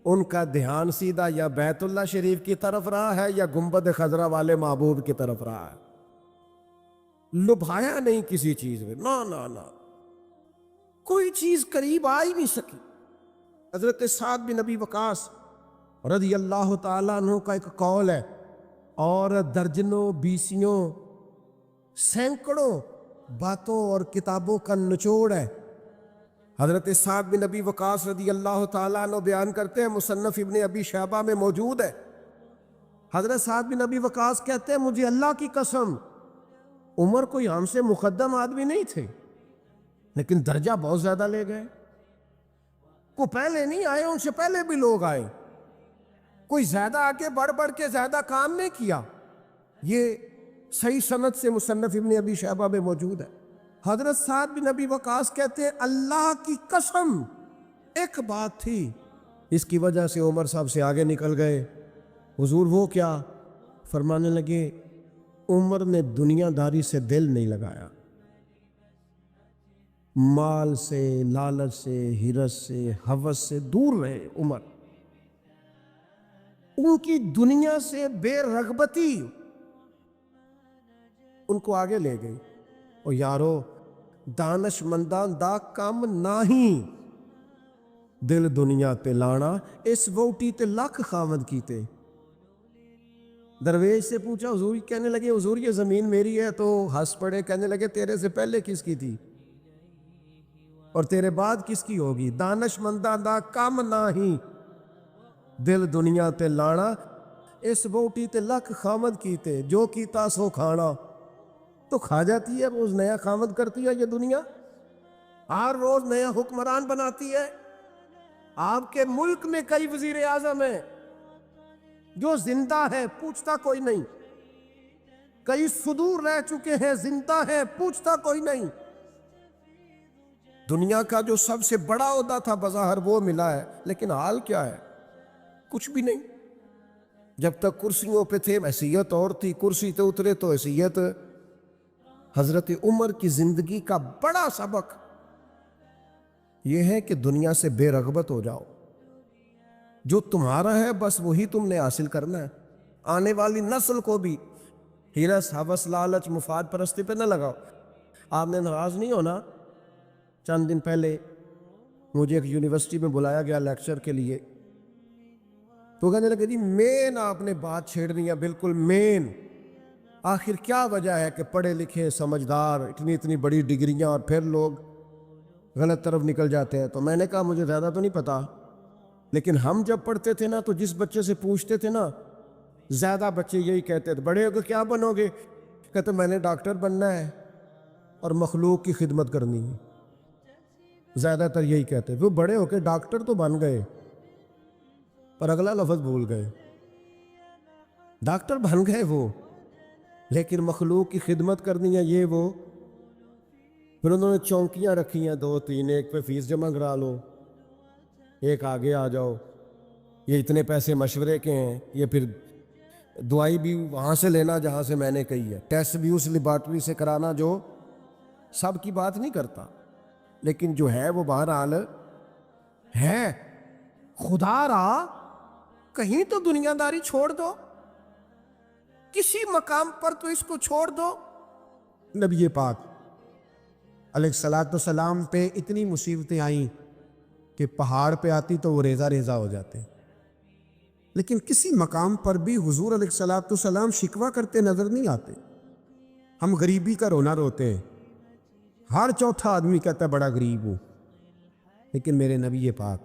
ان کا دھیان سیدھا یا بیت اللہ شریف کی طرف رہا ہے یا گنبد خضرا والے معبود کی طرف رہا ہے، لبھایا نہیں کسی چیز میں، نہ کوئی چیز قریب آ ہی نہیں سکی۔ حضرت سعد بن ابی وقاص رضی اللہ تعالیٰ عنہ کا ایک قول ہے، اور درجنوں بیسیوں سینکڑوں باتوں اور کتابوں کا نچوڑ ہے۔ حضرت سعد بن ابی وقاص رضی اللہ تعالیٰ عنہ بیان کرتے ہیں، مصنف ابن ابی شیبہ میں موجود ہے۔ حضرت سعد بن ابی وقاص کہتے ہیں مجھے اللہ کی قسم عمر کوئی ہم سے مقدم آدمی نہیں تھے، لیکن درجہ بہت زیادہ لے گئے۔ کو پہلے نہیں آئے، ان سے پہلے بھی لوگ آئے، کوئی زیادہ آگے بڑھ کے زیادہ کام نہیں کیا۔ یہ صحیح سند سے مصنف ابن ابی شیبہ میں موجود ہے۔ حضرت سعد بن ابی وقاص کہتے ہیں اللہ کی قسم ایک بات تھی، اس کی وجہ سے عمر صاحب سے آگے نکل گئے۔ حضور وہ کیا؟ فرمانے لگے عمر نے دنیا داری سے دل نہیں لگایا، مال سے، لالچ سے، حرص سے، ہوس سے دور رہے عمر۔ ان کی دنیا سے بے رغبتی ان کو آگے لے گئی۔ اور یارو دانش مندان دا کم نہیں، دل دنیا تے لانا، اس ووٹی تے لکھ خامد کیتے۔ درویش سے پوچھا حضور، کہنے لگے حضور یہ زمین میری ہے، تو ہنس پڑے، کہنے لگے تیرے سے پہلے کس کی تھی اور تیرے بعد کس کی ہوگی؟ دانش مندان دا کم نہیں، دل دنیا تے لانا، اس ووٹی تے لکھ خامد کیتے، جو کیتا سو کھانا۔ تو کھا جاتی ہے، روز نیا خامد کرتی ہے یہ دنیا، ہر روز نیا حکمران بناتی ہے۔ آپ کے ملک میں کئی وزیر اعظم ہیں جو زندہ ہے، پوچھتا کوئی نہیں، کئی صدور رہ چکے ہیں، زندہ ہے، پوچھتا کوئی نہیں۔ دنیا کا جو سب سے بڑا عہدہ تھا بظاہر وہ ملا ہے، لیکن حال کیا ہے؟ کچھ بھی نہیں۔ جب تک کرسیوں پہ تھے حیثیت اور تھی، کرسی تے اترے تو حیثیت۔ حضرت عمر کی زندگی کا بڑا سبق یہ ہے کہ دنیا سے بے رغبت ہو جاؤ، جو تمہارا ہے بس وہی تم نے حاصل کرنا ہے۔ آنے والی نسل کو بھی حرص، ہوس، لالچ، مفاد پرستی پہ نہ لگاؤ۔ آپ نے ناراض نہیں ہونا، چند دن پہلے مجھے ایک یونیورسٹی میں بلایا گیا لیکچر کے لیے، تو کہنے لگے جی مین آپ نے بات چھیڑنی ہے، بالکل مین۔ آخر کیا وجہ ہے کہ پڑھے لکھے سمجھدار اتنی بڑی ڈگریاں اور پھر لوگ غلط طرف نکل جاتے ہیں؟ تو میں نے کہا مجھے زیادہ تو نہیں پتا، لیکن ہم جب پڑھتے تھے نا تو جس بچے سے پوچھتے تھے نا، زیادہ بچے یہی کہتے تھے بڑے ہو کے کیا بنو گے؟ کہتے میں نے ڈاکٹر بننا ہے اور مخلوق کی خدمت کرنی ہے۔ زیادہ تر یہی کہتے ہیں، وہ بڑے ہو کے ڈاکٹر تو بن گئے پر اگلا لفظ بھول گئے. ڈاکٹر بن گئے وہ، لیکن مخلوق کی خدمت کرنی ہے یہ وہ. پھر انہوں نے چونکیاں رکھی ہیں 2-3، ایک پہ فیس جمع کرا لو، ایک آگے آ جاؤ، یہ اتنے پیسے مشورے کے ہیں، یہ پھر دوائی بھی وہاں سے لینا جہاں سے میں نے کہی ہے، ٹیسٹ بھی اس لیبارٹری سے کرانا جو سب کی بات نہیں کرتا، لیکن جو ہے وہ بہرحال ہے. خدا را کہیں تو دنیا داری چھوڑ دو، کسی مقام پر تو اس کو چھوڑ دو. نبی پاک علیہ الصلوۃ والسلام پہ اتنی مصیبتیں آئیں کہ پہاڑ پہ آتی تو وہ ریزہ ریزہ ہو جاتے، لیکن کسی مقام پر بھی حضور علیہ الصلوۃ والسلام شکوہ کرتے نظر نہیں آتے. ہم غریبی کا رونا روتے ہیں، ہر چوتھا آدمی کہتا ہے بڑا غریب ہوں، لیکن میرے نبی پاک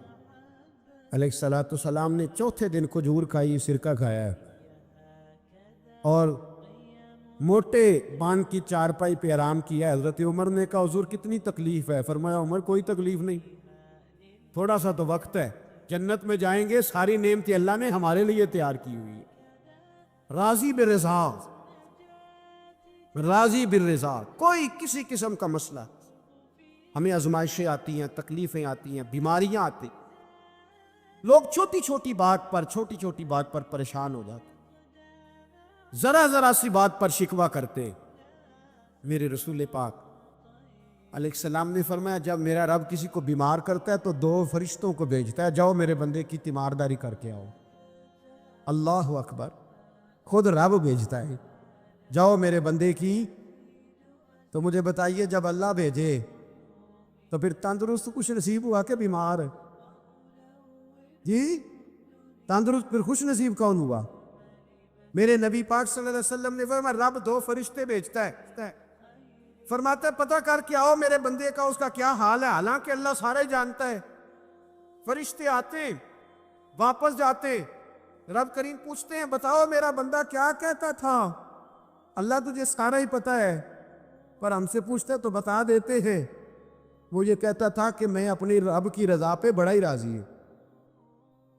علیہ الصلوۃ والسلام نے چوتھے دن کھجور کھائی، سرکہ کھایا ہے، اور موٹے بان کی چارپائی پہ آرام کیا. حضرت عمر نے کہا حضور کتنی تکلیف ہے؟ فرمایا عمر کوئی تکلیف نہیں، تھوڑا سا تو وقت ہے، جنت میں جائیں گے، ساری نعمتیں اللہ نے ہمارے لیے تیار کی ہوئی ہے. راضی بالرضا، راضی بالرضا، کوئی کسی قسم کا مسئلہ. ہمیں آزمائشیں آتی ہیں، تکلیفیں آتی ہیں، بیماریاں آتی، لوگ چھوٹی چھوٹی بات پر پریشان ہو جاتے، ذرا ذرا سی بات پر شکوہ کرتے. میرے رسول پاک علیہ السلام نے فرمایا جب میرا رب کسی کو بیمار کرتا ہے تو 2 فرشتوں کو بھیجتا ہے، جاؤ میرے بندے کی تیمارداری کر کے آؤ. اللہ اکبر، خود رب بھیجتا ہے، جاؤ میرے بندے کی. تو مجھے بتائیے جب اللہ بھیجے تو پھر تندرست خوش نصیب ہوا کہ بیمار؟ جی تندرست پھر خوش نصیب کون ہوا؟ میرے نبی پاک صلی اللہ علیہ وسلم نے فرمایا رب 2 فرشتے بھیجتا ہے، فرماتا ہے پتہ کر کے آؤ میرے بندے کا اس کا کیا حال ہے، حالانکہ اللہ سارا ہی جانتا ہے. فرشتے آتے واپس جاتے، رب کریم پوچھتے ہیں بتاؤ میرا بندہ کیا کہتا تھا؟ اللہ تجھے سارا ہی پتہ ہے، پر ہم سے پوچھتے تو بتا دیتے ہیں. وہ یہ کہتا تھا کہ میں اپنی رب کی رضا پہ بڑا ہی راضی ہوں.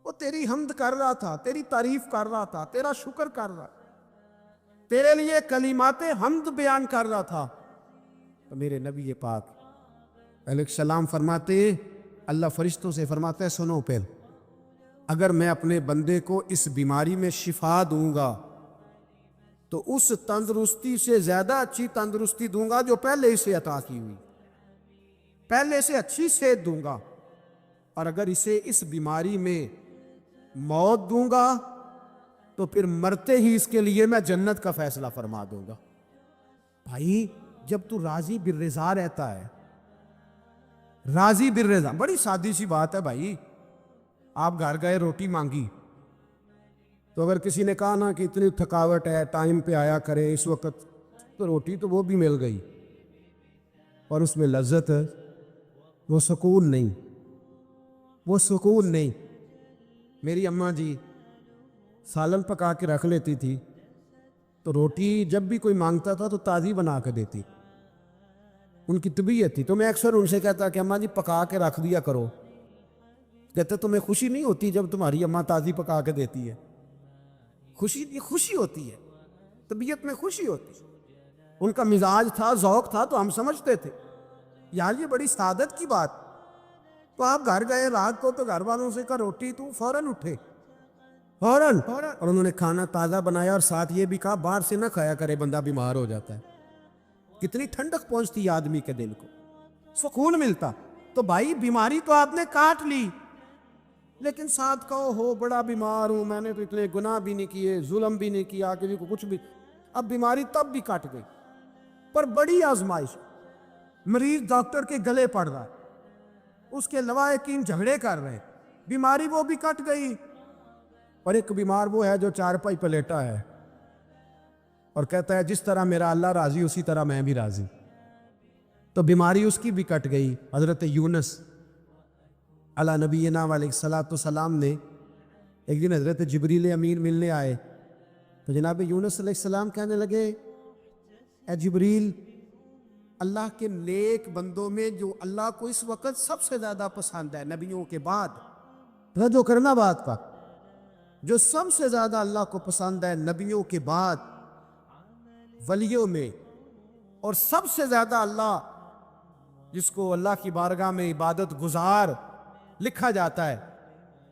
وہ تیری حمد کر رہا تھا، تیری تعریف کر رہا تھا، تیرا شکر کر رہا، تیرے لیے کلمات حمد بیان کر رہا تھا. تو میرے نبی پاک علیہ السلام فرماتے، اللہ فرشتوں سے فرماتا ہے سنو پھر، اگر میں اپنے بندے کو اس بیماری میں شفا دوں گا تو اس تندرستی سے زیادہ اچھی تندرستی دوں گا جو پہلے اسے عطا کی ہوئی، پہلے سے اچھی صحت دوں گا. اور اگر اسے اس بیماری میں موت دوں گا تو پھر مرتے ہی اس کے لیے میں جنت کا فیصلہ فرما دوں گا. بھائی جب تو راضی بالرضا رہتا ہے، راضی بالرضا، بڑی سادی سی بات ہے بھائی. آپ گھر گئے روٹی مانگی تو اگر کسی نے کہا نا کہ اتنی تھکاوٹ ہے ٹائم پہ آیا کرے اس وقت، تو روٹی تو وہ بھی مل گئی اور اس میں لذت ہے، وہ سکون نہیں، وہ سکون نہیں. میری اماں جی سالن پکا کے رکھ لیتی تھی تو روٹی جب بھی کوئی مانگتا تھا تو تازی بنا کے دیتی، ان کی طبیعت تھی. تو میں اکثر ان سے کہتا کہ اماں جی پکا کے رکھ دیا کرو. کہتے تمہیں خوشی نہیں ہوتی جب تمہاری اماں تازی پکا کے دیتی ہے؟ خوشی ہوتی ہے، طبیعت میں خوشی ہوتی ہے. ان کا مزاج تھا، ذوق تھا، تو ہم سمجھتے تھے یار یہ بڑی سعادت کی بات. تو آپ گھر گئے رات کو تو گھر والوں سے کہا روٹی، تو فوراً اٹھے، فوراً، اور انہوں نے کھانا تازہ بنایا اور ساتھ یہ بھی کہا باہر سے نہ کھایا کرے بندہ بیمار ہو جاتا ہے. کتنی ٹھنڈک پہنچتی آدمی کے دل کو، سکون ملتا. تو بھائی بیماری تو آپ نے کاٹ لی، لیکن ساتھ کہو ہو بڑا بیمار ہوں، میں نے تو اتنے گناہ بھی نہیں کیے، ظلم بھی نہیں کیا، کسی کو کچھ بھی. اب بیماری تب بھی کٹ گئی، پر بڑی آزمائش. مریض ڈاکٹر کے گلے پڑ رہا ہے، اس کے لواحقین جھگڑے کر رہے، بیماری وہ بھی کٹ گئی. اور ایک بیمار وہ ہے جو چارپائی پہ لیٹا ہے اور کہتا ہے جس طرح میرا اللہ راضی اسی طرح میں بھی راضی. تو بیماری اس کی بھی کٹ گئی. حضرت یونس علی نبینا علیہ الصلوۃ والسلام نے ایک دن حضرت جبریل امین ملنے آئے تو جناب یونس علیہ السلام کہنے لگے اے جبریل اللہ کے نیک بندوں میں جو اللہ کو اس وقت سب سے زیادہ پسند ہے نبیوں کے بعد، توجہ کرنا بات کا، جو سب سے زیادہ اللہ کو پسند ہے نبیوں کے بعد ولیوں میں، اور سب سے زیادہ اللہ جس کو اللہ کی بارگاہ میں عبادت گزار لکھا جاتا ہے،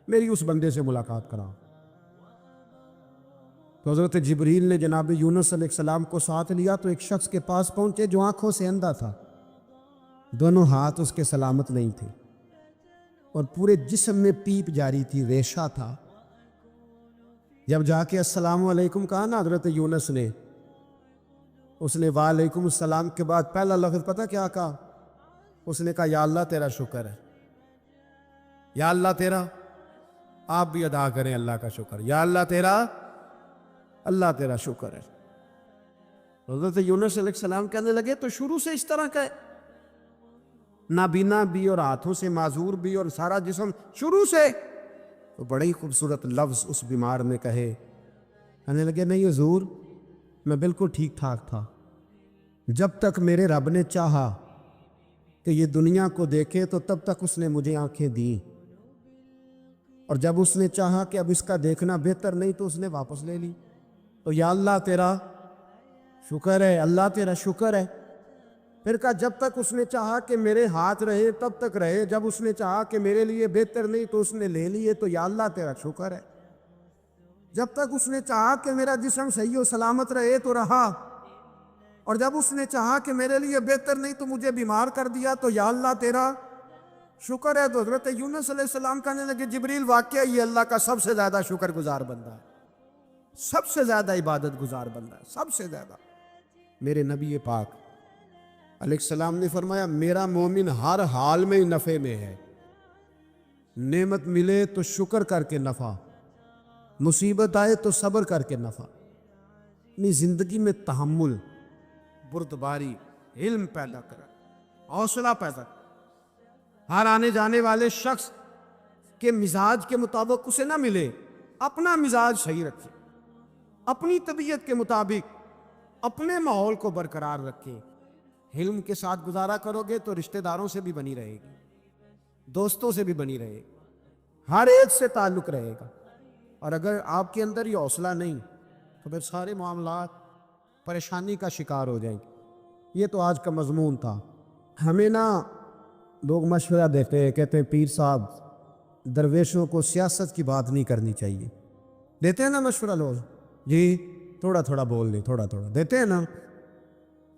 میری اس بندے سے ملاقات کراؤ۔ تو حضرت جبریل نے جناب یونس علیہ السلام کو ساتھ لیا تو ایک شخص کے پاس پہنچے جو آنکھوں سے اندھا تھا، دونوں ہاتھ اس کے سلامت نہیں تھے اور پورے جسم میں پیپ جاری تھی، ریشہ تھا۔ جب جا کے السلام علیکم کہا نا حضرت یونس نے، اس نے وعلیکم السلام کے بعد پہلا لفظ پتہ کیا کہا؟ اس نے کہا یا اللہ تیرا شکر ہے، یا اللہ تیرا، آپ بھی ادا کریں اللہ کا شکر، یا اللہ تیرا، اللہ تیرا شکر ہے۔ حضرت یونس علیہ السلام کہنے لگے تو شروع سے اس طرح کا ہے، نابینا بھی اور ہاتھوں سے معذور بھی اور سارا جسم شروع سے؟ تو بڑے ہی خوبصورت لفظ اس بیمار نے کہے، کہنے لگے نہیں حضور، میں بالکل ٹھیک ٹھاک تھا جب تک میرے رب نے چاہا کہ یہ دنیا کو دیکھے تو تب تک اس نے مجھے آنکھیں دیں، اور جب اس نے چاہا کہ اب اس کا دیکھنا بہتر نہیں تو اس نے واپس لے لی۔ تو یا اللہ تیرا شکر ہے، اللہ تیرا شکر ہے۔ پھر کہا جب تک اس نے چاہا کہ میرے ہاتھ رہے تب تک رہے، جب اس نے چاہا کہ میرے لیے بہتر نہیں تو اس نے لے لیے، تو یا اللہ تیرا شکر ہے۔ جب تک اس نے چاہا کہ میرا جسم صحیح و سلامت رہے تو رہا، اور جب اس نے چاہا کہ میرے لیے بہتر نہیں تو مجھے بیمار کر دیا، تو یا اللہ تیرا شکر ہے۔ تو حضرت یونس علیہ السلام کہنے لگے جبریل واقعہ یہ اللہ کا سب سے زیادہ شکر گزار بندہ ہے، سب سے زیادہ عبادت گزار بندہ ہے، سب سے زیادہ۔ میرے نبی پاک علیہ السلام نے فرمایا میرا مومن ہر حال میں نفع میں ہے، نعمت ملے تو شکر کر کے نفع، مصیبت آئے تو صبر کر کے نفع۔ اپنی زندگی میں تحمل، بردباری، علم پیدا کرا، حوصلہ پیدا کرا۔ ہر آنے جانے والے شخص کے مزاج کے مطابق اسے نہ ملے، اپنا مزاج صحیح رکھے، اپنی طبیعت کے مطابق اپنے ماحول کو برقرار رکھے۔ علم کے ساتھ گزارا کرو گے تو رشتہ داروں سے بھی بنی رہے گی، دوستوں سے بھی بنی رہے گی، ہر ایک سے تعلق رہے گا۔ اور اگر آپ کے اندر یہ حوصلہ نہیں تو پھر سارے معاملات پریشانی کا شکار ہو جائیں گے۔ یہ تو آج کا مضمون تھا۔ ہمیں نا لوگ مشورہ دیتے ہیں، کہتے ہیں پیر صاحب درویشوں کو سیاست کی بات نہیں کرنی چاہیے، دیتے ہیں نا مشورہ لوگ، جی تھوڑا تھوڑا بول دیں، تھوڑا تھوڑا دیتے ہیں نا۔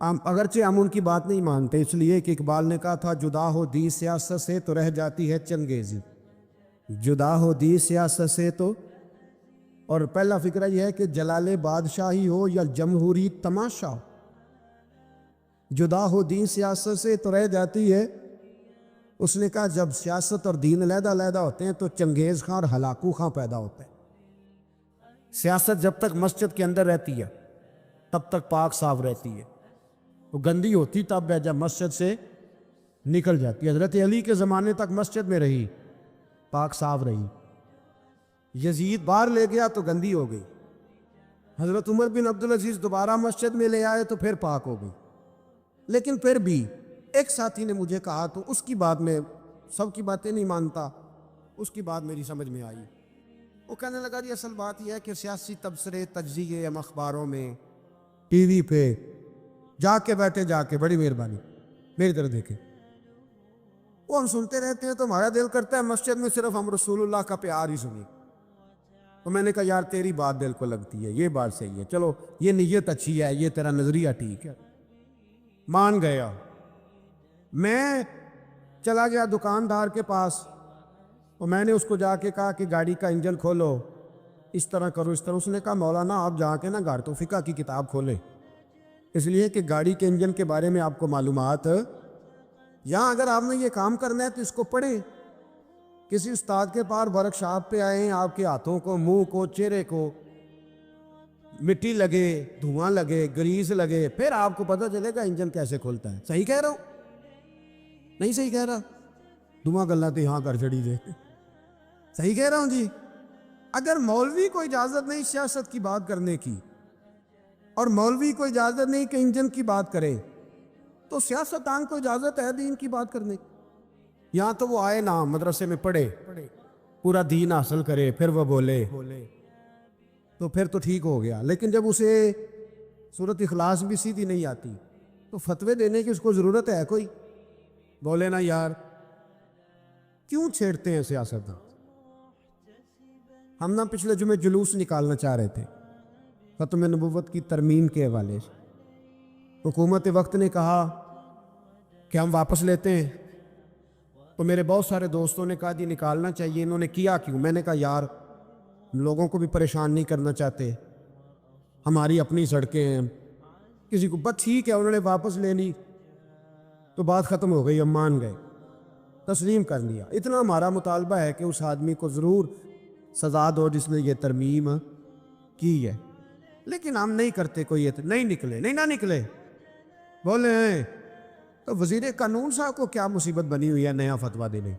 اگرچہ ہم ان کی بات نہیں مانتے، اس لیے کہ اقبال نے کہا تھا جدا ہو دی سیاست سے تو رہ جاتی ہے چنگیزی، جدا ہو دی سیاست سے تو۔ اور پہلا فکرہ یہ ہے کہ جلال بادشاہی ہو یا جمہوری تماشا ہو، جدا ہو دین سیاست سے تو رہ جاتی ہے۔ اس نے کہا جب سیاست اور دین علیحدہ علیحدہ ہوتے ہیں تو چنگیز خاں اور ہلاکو خاں پیدا ہوتا ہے۔ سیاست جب تک مسجد کے اندر رہتی ہے تب تک پاک صاف رہتی ہے، وہ گندی ہوتی تب ہے جب مسجد سے نکل جاتی ہے۔ حضرت علی کے زمانے تک مسجد میں رہی، پاک صاف رہی، یزید باہر لے گیا تو گندی ہو گئی، حضرت عمر بن عبدالعزیز دوبارہ مسجد میں لے آئے تو پھر پاک ہو گئی۔ لیکن پھر بھی ایک ساتھی نے مجھے کہا تو اس کی بات میں سب کی باتیں نہیں مانتا، اس کی بات میری سمجھ میں آئی۔ وہ کہنے لگا جی اصل بات یہ ہے کہ سیاسی تبصرے تجزیے ہم اخباروں میں ٹی وی پہ جا کے بیٹھے، جا کے بڑی مہربانی میری طرف دیکھیں، وہ ہم سنتے رہتے ہیں تو ہمارا دل کرتا ہے مسجد میں صرف ہم رسول اللہ کا پیار ہی سنیں۔ تو میں نے کہا یار تیری بات دل کو لگتی ہے، یہ بات صحیح ہے، چلو یہ نیت اچھی ہے، یہ تیرا نظریہ ٹھیک ہے، مان گیا۔ میں چلا گیا دکاندار کے پاس اور میں نے اس کو جا کے کہا کہ گاڑی کا انجن کھولو، اس طرح کرو، اس طرح۔ اس نے کہا مولانا آپ جا کے نا گھر تو فقہ کی کتاب کھولیں، اس لیے کہ گاڑی کے انجن کے بارے میں آپ کو معلومات، یہاں اگر آپ نے یہ کام کرنا ہے تو اس کو پڑھیں۔ کسی استاد کے پاس ورک شاپ پہ آئیں، آپ کے ہاتھوں کو، منہ کو، چہرے کو مٹی لگے، دھواں لگے، گریس لگے، پھر آپ کو پتہ چلے گا انجن کیسے کھلتا ہے۔ صحیح کہہ رہا ہوں؟ نہیں صحیح کہہ رہا؟ دھواں گلنا تو یہاں کر چڑی دے، صحیح کہہ رہا ہوں جی؟ اگر مولوی کو اجازت نہیں سیاست کی بات کرنے کی، اور مولوی کو اجازت نہیں کہ انجن کی بات کرے، تو سیاستدان کو اجازت ہے دین کی بات کرنے کی۔ یہاں تو وہ آئے نا مدرسے میں پڑھے، پورا دین حاصل کرے، پھر وہ بولے تو پھر تو ٹھیک ہو گیا، لیکن جب اسے سورۃ اخلاص بھی سیدھی نہیں آتی تو فتوے دینے کی اس کو ضرورت ہے کوئی؟ بولے نا یار، کیوں چھیڑتے ہیں سیاستدان؟ ہم نا پچھلے جمعے جلوس نکالنا چاہ رہے تھے ختم نبوت کی ترمیم کے حوالے سے۔ حکومت وقت نے کہا کہ ہم واپس لیتے ہیں، تو میرے بہت سارے دوستوں نے کہا جی نکالنا چاہیے، انہوں نے کیا کیوں؟ میں نے کہا یار لوگوں کو بھی پریشان نہیں کرنا چاہتے، ہماری اپنی سڑکیں ہیں، کسی کو بس ٹھیک ہے، انہوں نے واپس لے لی تو بات ختم ہو گئی، ہم مان گئے، تسلیم کر لیا۔ اتنا ہمارا مطالبہ ہے کہ اس آدمی کو ضرور سزا دو جس نے یہ ترمیم کی ہے، لیکن ہم نہیں کرتے، کوئی نہیں نکلے، نہیں نہ نکلے، بولے ہیں تو وزیر قانون صاحب کو کیا مصیبت بنی ہوئی ہے نیا فتویٰ دینے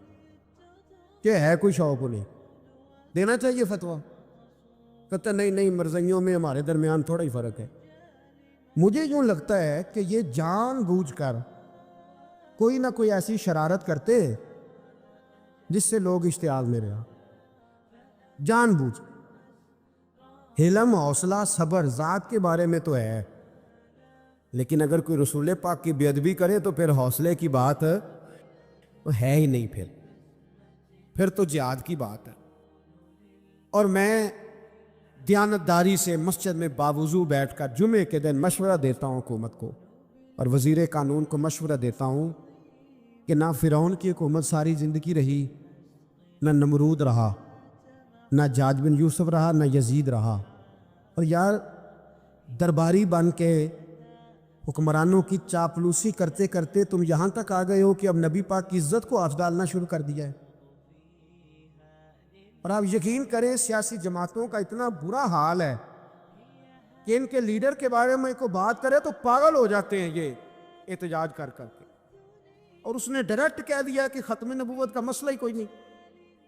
کہ ہے کوئی شوق نہیں دینا چاہیے فتویٰ؟ کہتا نہیں مرضیوں میں ہمارے درمیان تھوڑا ہی فرق ہے۔ مجھے یوں لگتا ہے کہ یہ جان بوجھ کر کوئی نہ کوئی ایسی شرارت کرتے جس سے لوگ اشتعال میں رہا، جان بوجھ۔ حلم، حوصلہ، صبر ذات کے بارے میں تو ہے، لیکن اگر کوئی رسول پاک کی بے ادبی کرے تو پھر حوصلے کی بات ہے ہی نہیں، پھر تو جہاد کی بات ہے۔ اور میں دیانتداری سے مسجد میں باوضو بیٹھ کر جمعے کے دن مشورہ دیتا ہوں حکومت کو، اور وزیر قانون کو مشورہ دیتا ہوں کہ نہ فرعون کی حکومت ساری زندگی رہی، نہ نمرود رہا، نہ جاج بن یوسف رہا، نہ یزید رہا، اور یار درباری بن کے حکمرانوں کی چاپلوسی کرتے کرتے تم یہاں تک آ گئے ہو کہ اب نبی پاک کی عزت کو ہاتھ ڈالنا شروع کر دیا ہے۔ اور آپ یقین کریں سیاسی جماعتوں کا اتنا برا حال ہے کہ ان کے لیڈر کے بارے میں کوئی بات کرے تو پاگل ہو جاتے ہیں یہ احتجاج کر کر کے، اور اس نے ڈائریکٹ کہہ دیا کہ ختم نبوت کا مسئلہ ہی کوئی نہیں،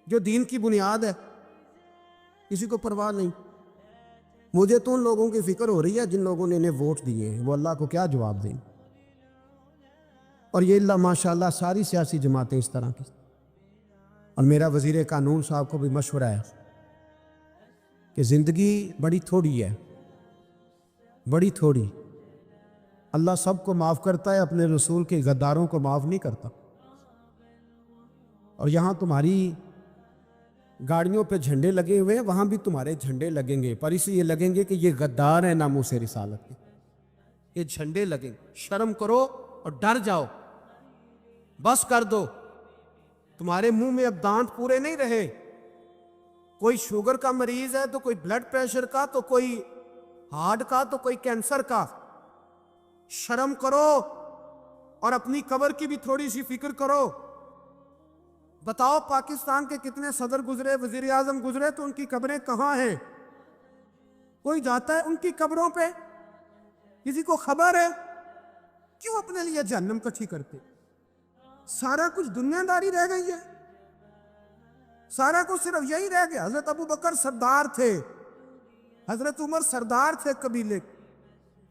جو دین کی بنیاد ہے، کسی کو پرواہ نہیں۔ مجھے تو ان لوگوں کی فکر ہو رہی ہے جن لوگوں نے انہیں ووٹ دیے ہیں، وہ اللہ کو کیا جواب دیں۔ اور یہ اللہ ماشاءاللہ ساری سیاسی جماعتیں اس طرح کی۔ اور میرا وزیر قانون صاحب کو بھی مشورہ ہے کہ زندگی بڑی تھوڑی ہے، بڑی تھوڑی، اللہ سب کو معاف کرتا ہے، اپنے رسول کے غداروں کو معاف نہیں کرتا۔ اور یہاں تمہاری گاڑیوں پہ جھنڈے لگے ہوئے ہیں، وہاں بھی تمہارے جھنڈے لگیں گے، پر اس لیے لگیں گے کہ یہ غدار ہیں ناموس رسالت کے، یہ جھنڈے لگیں۔ شرم کرو اور ڈر جاؤ، بس کر دو، تمہارے منہ میں اب دانت پورے نہیں رہے۔ کوئی شوگر کا مریض ہے تو کوئی بلڈ پریشر کا، تو کوئی ہارٹ کا، تو کوئی کینسر کا۔ شرم کرو اور اپنی قبر کی بھی تھوڑی سی فکر کرو۔ بتاؤ پاکستان کے کتنے صدر گزرے، وزیر اعظم گزرے، تو ان کی قبریں کہاں ہیں؟ کوئی جاتا ہے ان کی قبروں پہ؟ کسی کو خبر ہے؟ کیوں اپنے لیے جہنم کٹھی کرتے؟ سارا کچھ دنیا داری رہ گئی ہے، سارا کچھ صرف یہی رہ گیا۔ حضرت ابو بکر سردار تھے، حضرت عمر سردار تھے قبیلے،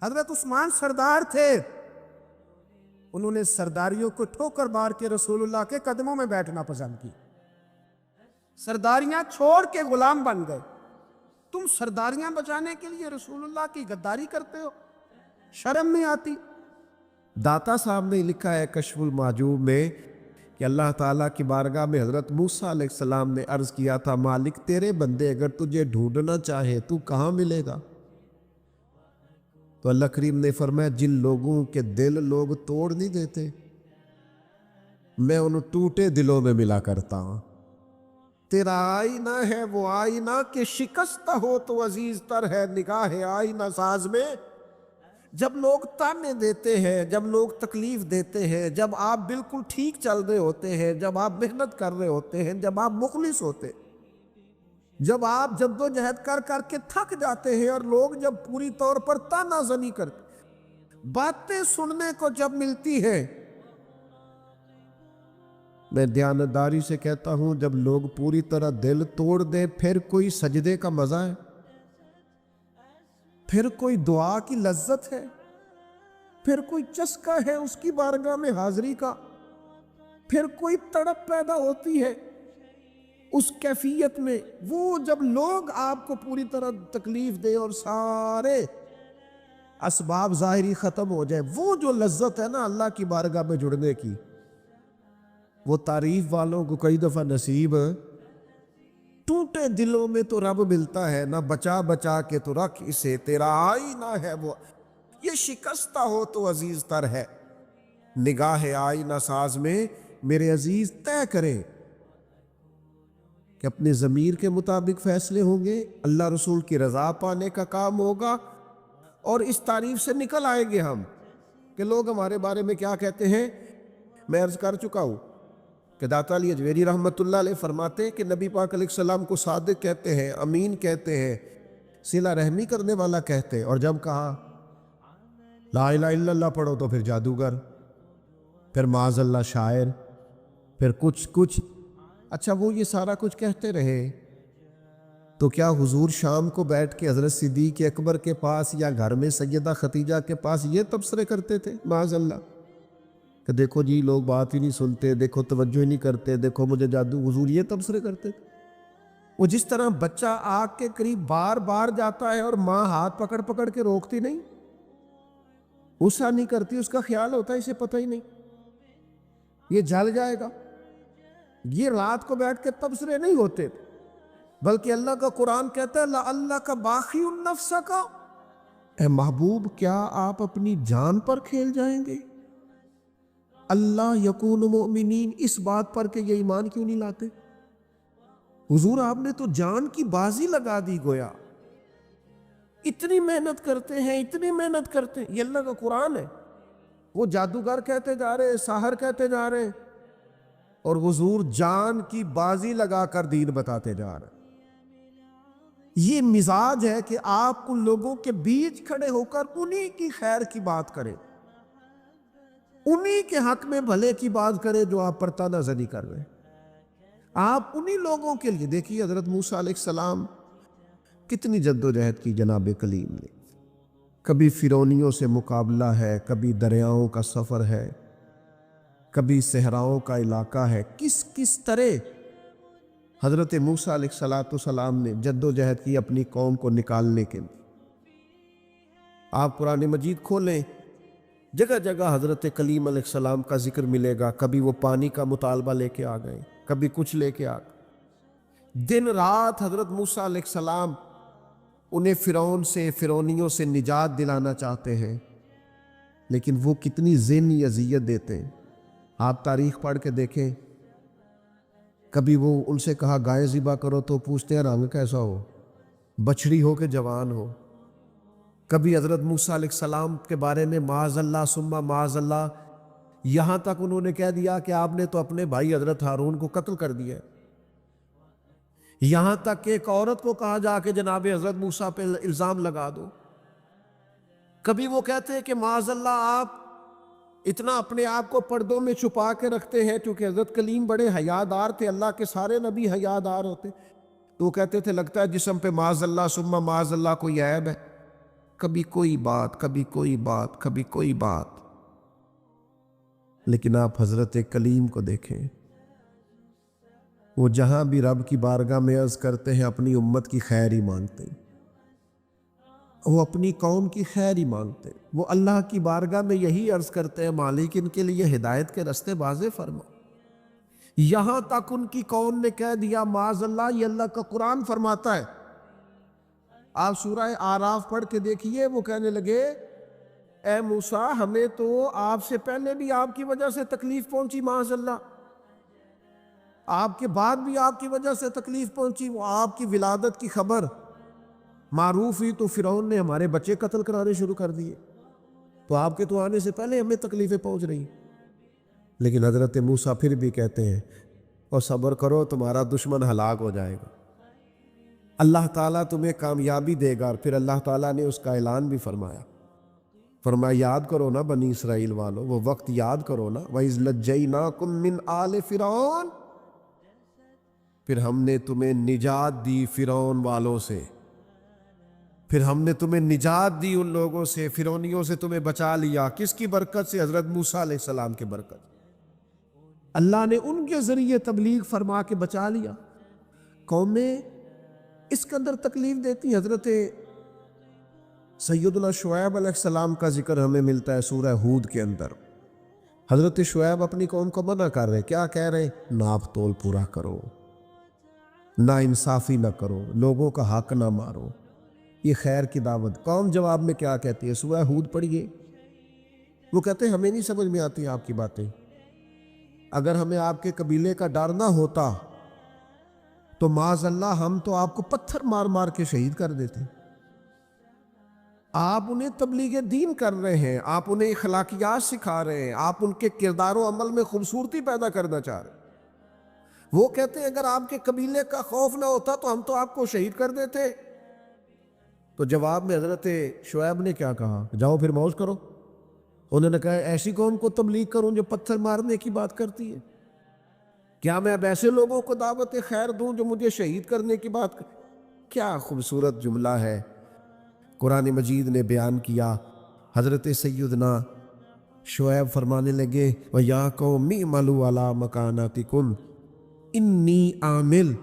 حضرت عثمان سردار تھے، انہوں نے سرداریوں کو ٹھوکر مار کے رسول اللہ کے قدموں میں بیٹھنا پسند کی، سرداریاں چھوڑ کے غلام بن گئے۔ تم سرداریاں بچانے کے لیے رسول اللہ کی غداری کرتے ہو، شرم نہیں آتی؟ داتا صاحب نے لکھا ہے کشف المعجوب میں کہ اللہ تعالیٰ کی بارگاہ میں حضرت موسیٰ علیہ السلام نے عرض کیا تھا، مالک تیرے بندے اگر تجھے ڈھونڈنا چاہے تو کہاں ملے گا؟ تو اللہ کریم نے فرمایا جن لوگوں کے دل لوگ توڑ نہیں دیتے میں ان ٹوٹے دلوں میں ملا کرتا ہوں۔ تیرا آئینہ ہے وہ آئینہ کہ شکستہ ہو تو عزیز تر ہے نگاہ آئینہ ساز میں۔ جب لوگ تانے دیتے ہیں، جب لوگ تکلیف دیتے ہیں، جب آپ بالکل ٹھیک چل رہے ہوتے ہیں، جب آپ محنت کر رہے ہوتے ہیں، جب آپ مخلص ہوتے، جب آپ جدوجہد کر کر کے تھک جاتے ہیں، اور لوگ جب پوری طور پر تانا زنی کرتے، باتیں سننے کو جب ملتی ہیں، میں دیانتداری سے کہتا ہوں جب لوگ پوری طرح دل توڑ دیں پھر کوئی سجدے کا مزہ ہے، پھر کوئی دعا کی لذت ہے، پھر کوئی چسکا ہے اس کی بارگاہ میں حاضری کا، پھر کوئی تڑپ پیدا ہوتی ہے اس کیفیت میں، وہ جب لوگ آپ کو پوری طرح تکلیف دے اور سارے اسباب ظاہری ختم ہو جائے، وہ جو لذت ہے نا اللہ کی بارگاہ میں جڑنے کی، وہ تعریف والوں کو کئی دفعہ نصیب ہے۔ ٹوٹے دلوں میں تو رب ملتا ہے، نہ بچا بچا کے تو رکھ اسے، تیرا آئینہ ہے وہ، یہ شکستہ ہو تو عزیز تر ہے، نگاہ آئینہ ساز میں میرے عزیز طے کرے کہ اپنے ضمیر کے مطابق فیصلے ہوں گے، اللہ رسول کی رضا پانے کا کام ہوگا، اور اس تعریف سے نکل آئیں گے ہم کہ لوگ ہمارے بارے میں کیا کہتے ہیں۔ میں عرض کر چکا ہوں کہ داتا علی اجویری رحمۃ اللہ علیہ فرماتے ہیں کہ نبی پاک علیہ السلام کو صادق کہتے ہیں، امین کہتے ہیں، صلہ رحمی کرنے والا کہتے ہیں، اور جب کہا لا الہ الا اللہ پڑھو تو پھر جادوگر، پھر معاذ اللہ شاعر، پھر کچھ اچھا وہ یہ سارا کچھ کہتے رہے، تو کیا حضور شام کو بیٹھ کے حضرت صدیق اکبر کے پاس یا گھر میں سیدہ خدیجہ کے پاس یہ تبصرے کرتے تھے معاذ اللہ کہ دیکھو جی لوگ بات ہی نہیں سنتے، دیکھو توجہ ہی نہیں کرتے، دیکھو مجھے جادو، حضور یہ تبصرے کرتے تھے؟ وہ جس طرح بچہ آگ کے قریب بار بار جاتا ہے اور ماں ہاتھ پکڑ پکڑ کے روکتی نہیں، غصہ نہیں کرتی، اس کا خیال ہوتا ہے اسے پتہ ہی نہیں یہ جل جائے گا، یہ رات کو بیٹھ کے تبصرے نہیں ہوتے، بلکہ اللہ کا قرآن کہتا ہے لعلک کا باخی النفس کا، اے محبوب کیا آپ اپنی جان پر کھیل جائیں گے؟ اللہ یکون مؤمنین، اس بات پر کہ یہ ایمان کیوں نہیں لاتے؟ حضور آپ نے تو جان کی بازی لگا دی گویا، اتنی محنت کرتے ہیں، اتنی محنت کرتے ہیں، یہ اللہ کا قرآن ہے، وہ جادوگر کہتے جا رہے ہیں، ساحر کہتے جا رہے ہیں، اور حضور جان کی بازی لگا کر دین بتاتے جا رہے ہیں۔ یہ مزاج ہے کہ آپ ان لوگوں کے بیچ کھڑے ہو کر انہی کی خیر کی بات کریں، انہی کے حق میں بھلے کی بات کریں جو آپ پر تانا زنی کر رہے ہیں، آپ انہی لوگوں کے لیے۔ دیکھیے حضرت موسیٰ علیہ السلام کتنی جد و جہد کی جناب کلیم نے، کبھی فرعونیوں سے مقابلہ ہے، کبھی دریاؤں کا سفر ہے، کبھی صحراؤں کا علاقہ ہے، کس طرح حضرت موسیٰ علیہ السلام نے جد و جہد کی اپنی قوم کو نکالنے کے لیے۔ آپ قرآن مجید کھولیں، جگہ جگہ حضرت کلیم علیہ السلام کا ذکر ملے گا، کبھی وہ پانی کا مطالبہ لے کے آ گئے، کبھی کچھ لے کے آ گئے، دن رات حضرت موسیٰ علیہ السلام انہیں فرعونیوں سے نجات دلانا چاہتے ہیں، لیکن وہ کتنی ذہنی اذیت دیتے ہیں۔ آپ تاریخ پڑھ کے دیکھیں، کبھی وہ ان سے کہا گائے ذبح کرو تو پوچھتے ہیں رنگ کیسا ہو، بچڑی ہو کہ جوان ہو۔ کبھی حضرت موسیٰ علیہ السلام کے بارے میں معاذ اللہ ثم معاذ اللہ، یہاں تک انہوں نے کہہ دیا کہ آپ نے تو اپنے بھائی حضرت ہارون کو قتل کر دیا، یہاں تک کہ ایک عورت کو کہا جا کے جناب حضرت موسیٰ پہ الزام لگا دو۔ کبھی وہ کہتے ہیں کہ معاذ اللہ آپ اتنا اپنے آپ کو پردوں میں چھپا کے رکھتے ہیں، کیونکہ حضرت کلیم بڑے حیادار تھے، اللہ کے سارے نبی حیادار ہوتے، تو وہ کہتے تھے لگتا ہے جسم پہ معاذ اللہ ثم معاذ اللہ کوئی عیب ہے، کبھی کوئی بات، کبھی کوئی بات، کبھی کوئی بات۔ لیکن آپ حضرت کلیم کو دیکھیں، وہ جہاں بھی رب کی بارگاہ میں عرض کرتے ہیں اپنی امت کی خیر ہی مانگتے ہیں، وہ اپنی قوم کی خیر ہی مانگتے ہیں، وہ اللہ کی بارگاہ میں یہی عرض کرتے ہیں مالک ان کے لیے ہدایت کے راستے واضح فرما۔ یہاں تک ان کی قوم نے کہہ دیا معاذ اللہ، یہ اللہ کا قرآن فرماتا ہے، آپ سورہ آراف پڑھ کے دیکھیے، وہ کہنے لگے اے موسیٰ ہمیں تو آپ سے پہلے بھی آپ کی وجہ سے تکلیف پہنچی، معاذ اللہ آپ کے بعد بھی آپ کی وجہ سے تکلیف پہنچی، وہ آپ کی ولادت کی خبر معروف ہوئی تو فرعون نے ہمارے بچے قتل کرانے شروع کر دیے، تو آپ کے تو آنے سے پہلے ہمیں تکلیفیں پہنچ رہی۔ لیکن حضرت موسیٰ پھر بھی کہتے ہیں اور صبر کرو تمہارا دشمن ہلاک ہو جائے گا، اللہ تعالیٰ تمہیں کامیابی دے گا۔ اور پھر اللہ تعالیٰ نے اس کا اعلان بھی فرمایا یاد کرو نا بنی اسرائیل والو، وہ وقت یاد کرو نا، وَإِذْ نَجَّيْنَاكُمْ مِنْ آلِ فِرْعَوْنَ، پھر ہم نے تمہیں نجات دی فرعون والوں سے۔ پھر ہم نے تمہیں نجات دی ان لوگوں سے، فرعونیوں سے تمہیں بچا لیا. کس کی برکت سے؟ حضرت موسیٰ علیہ السلام کی برکت. اللہ نے ان کے ذریعے تبلیغ فرما کے بچا لیا. قومیں اس کے اندر تکلیف دیتی. حضرت سیدنا شعیب علیہ السلام کا ذکر ہمیں ملتا ہے سورہ ہود کے اندر. حضرت شعیب اپنی قوم کو منع کر رہے. کیا کہہ رہے؟ ناپ تول پورا کرو، نا انصافی نہ کرو، لوگوں کا حق نہ مارو، یہ خیر کی دعوت. قوم جواب میں کیا کہتی ہے؟ سورہ ہود پڑھیے. وہ کہتے ہیں ہمیں نہیں سمجھ میں آتی آپ کی باتیں. اگر ہمیں آپ کے قبیلے کا ڈر نہ ہوتا تو معاذ اللہ ہم تو آپ کو پتھر مار مار کے شہید کر دیتے. آپ انہیں تبلیغ دین کر رہے ہیں، آپ انہیں اخلاقیات سکھا رہے ہیں، آپ ان کے کردار و عمل میں خوبصورتی پیدا کرنا چاہ رہے ہیں. وہ کہتے ہیں اگر آپ کے قبیلے کا خوف نہ ہوتا تو ہم تو آپ کو شہید کر دیتے. تو جواب میں حضرت شعیب نے کیا کہا؟ جاؤ پھر موج کرو. انہوں نے کہا ایسی قوم کو تبلیغ کروں جو پتھر مارنے کی بات کرتی ہے؟ کیا میں اب ایسے لوگوں کو دعوت خیر دوں جو مجھے شہید کرنے کی بات کیا خوبصورت جملہ ہے قرآن مجید نے بیان کیا. حضرت سیدنا شعیب فرمانے لگے وَيَا قَوْمِ اعْمَلُوا عَلَىٰ مَكَانَتِكُمْ اِنِّي عَامِلٌ.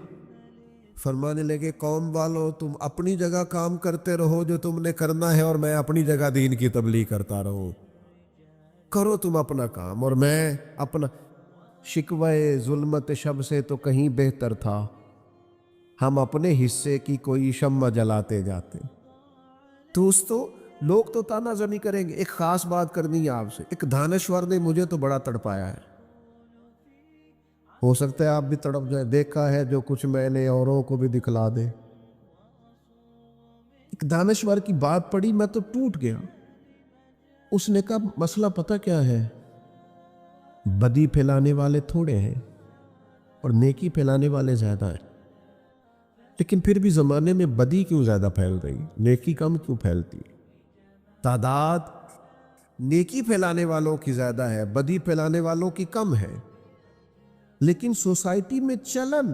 فرمانے لگے قوم والو تم اپنی جگہ کام کرتے رہو جو تم نے کرنا ہے، اور میں اپنی جگہ دین کی تبلیغ کرتا رہوں. کرو تم اپنا کام اور میں اپنا. شکوہ ظلمت شب سے تو کہیں بہتر تھا ہم اپنے حصے کی کوئی شمع جلاتے جاتے. دوستو لوگ تو تانا زنی کریں گے. ایک خاص بات کرنی ہے آپ سے. ایک دانشور نے مجھے تو بڑا تڑپایا ہے، ہو سکتا ہے آپ بھی تڑپ جائیں. دیکھا ہے جو کچھ میں نے اوروں کو بھی دکھلا دے. ایک دانشور کی بات پڑھی میں تو ٹوٹ گیا. اس نے کہا مسئلہ پتہ کیا ہے؟ بدی پھیلانے والے تھوڑے ہیں اور نیکی پھیلانے والے زیادہ ہیں. لیکن پھر بھی زمانے میں بدی کیوں زیادہ پھیل رہی، نیکی کم کیوں پھیلتی؟ تعداد نیکی پھیلانے والوں کی زیادہ ہے، بدی پھیلانے والوں کی کم ہے. لیکن سوسائٹی میں چلن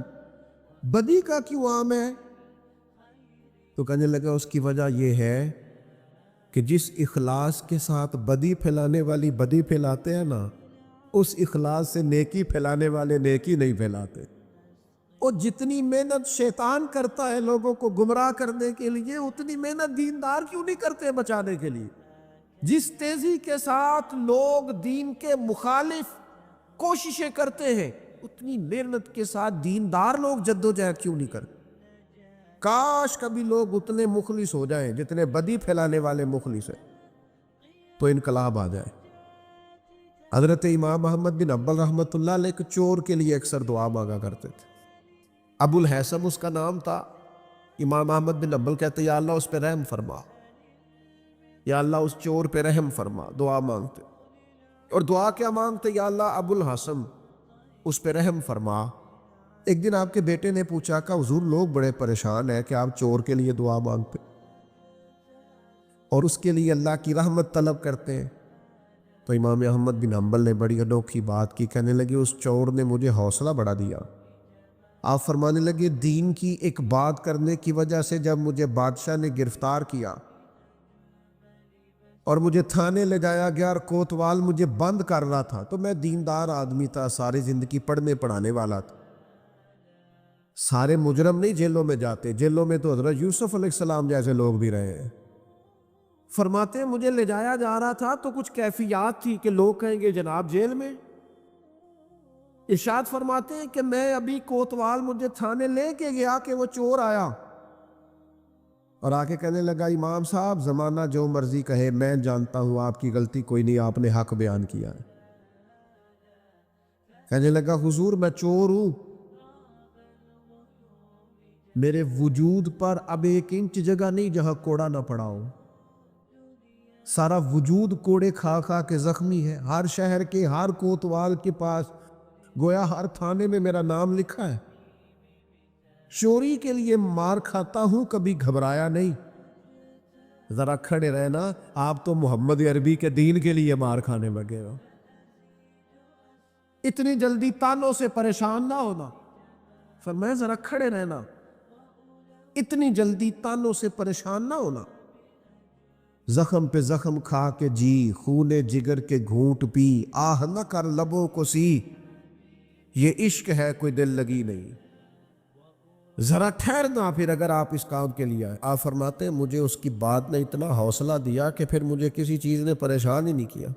بدی کا کیوں عام ہے؟ تو کہنے لگا اس کی وجہ یہ ہے کہ جس اخلاص کے ساتھ بدی پھیلانے والی بدی پھیلاتے ہیں نا، اس اخلاص سے نیکی پھیلانے والے نیکی نہیں پھیلاتے. اور جتنی محنت شیطان کرتا ہے لوگوں کو گمراہ کرنے کے لیے، اتنی محنت دیندار کیوں نہیں کرتے بچانے کے لیے؟ جس تیزی کے ساتھ لوگ دین کے مخالف کوششیں کرتے ہیں، اتنی محنت کے ساتھ دیندار لوگ جدوجہد کیوں نہیں کرتے؟ کاش کبھی لوگ اتنے مخلص ہو جائیں جتنے بدی پھیلانے والے مخلص ہیں، تو انقلاب آ جائے. حضرت امام محمد بن حنبل رحمۃ اللہ علیہ ایک چور کے لیے اکثر دعا مانگا کرتے تھے. ابو الحسن اس کا نام تھا. امام احمد بن حنبل کہتے یا اللہ اس پہ رحم فرما، یا اللہ اس چور پہ رحم فرما. دعا مانگتے، اور دعا کیا مانگتے؟ یا اللہ ابو الحسن اس پہ رحم فرما. ایک دن آپ کے بیٹے نے پوچھا کہ حضور لوگ بڑے پریشان ہیں کہ آپ چور کے لیے دعا مانگتے اور اس کے لیے اللہ کی رحمت طلب کرتے ہیں. تو امام احمد بن حنبل نے بڑی انوکھی بات کی. کہنے لگے اس چور نے مجھے حوصلہ بڑھا دیا. آپ فرمانے لگے دین کی ایک بات کرنے کی وجہ سے جب مجھے بادشاہ نے گرفتار کیا اور مجھے تھانے لے جایا گیا اور کوتوال مجھے بند کر رہا تھا، تو میں دیندار آدمی تھا، ساری زندگی پڑھنے پڑھانے والا تھا. سارے مجرم نہیں جیلوں میں جاتے، جیلوں میں تو حضرت یوسف علیہ السلام جیسے لوگ بھی رہے ہیں. فرماتے ہیں مجھے لے جایا جا رہا تھا تو کچھ کیفیات تھی کہ لوگ کہیں گے جناب جیل میں. ارشاد فرماتے ہیں کہ میں ابھی کوتوال مجھے تھانے لے کے گیا کہ وہ چور آیا اور آ کے کہنے لگا امام صاحب زمانہ جو مرضی کہے، میں جانتا ہوں آپ کی غلطی کوئی نہیں، آپ نے حق بیان کیا ہے. کہنے لگا حضور میں چور ہوں، میرے وجود پر اب 1 انچ جگہ نہیں جہاں کوڑا نہ پڑا ہو. سارا وجود کوڑے کھا کھا کے زخمی ہے. ہر شہر کے ہر کوتوال کے پاس گویا ہر تھانے میں میرا نام لکھا ہے. چوری کے لیے مار کھاتا ہوں، کبھی گھبرایا نہیں. ذرا کھڑے رہنا، آپ تو محمد عربی کے دین کے لیے مار کھانے لگے ہو. اتنی جلدی تانوں سے پریشان نہ ہونا. فرمایا ذرا کھڑے رہنا. اتنی جلدی تانوں سے پریشان نہ ہونا۔ زخم پہ زخم کھا کے جی، خون جگر کے گھونٹ پی، آہ نہ کر لبوں کو سی، یہ عشق ہے کوئی دل لگی نہیں۔ ذرا ٹھہرنا پھر اگر آپ اس کام کے لیے آئے۔ آپ فرماتے ہیں مجھے اس کی بات نے اتنا حوصلہ دیا کہ پھر مجھے کسی چیز نے پریشان ہی نہیں کیا۔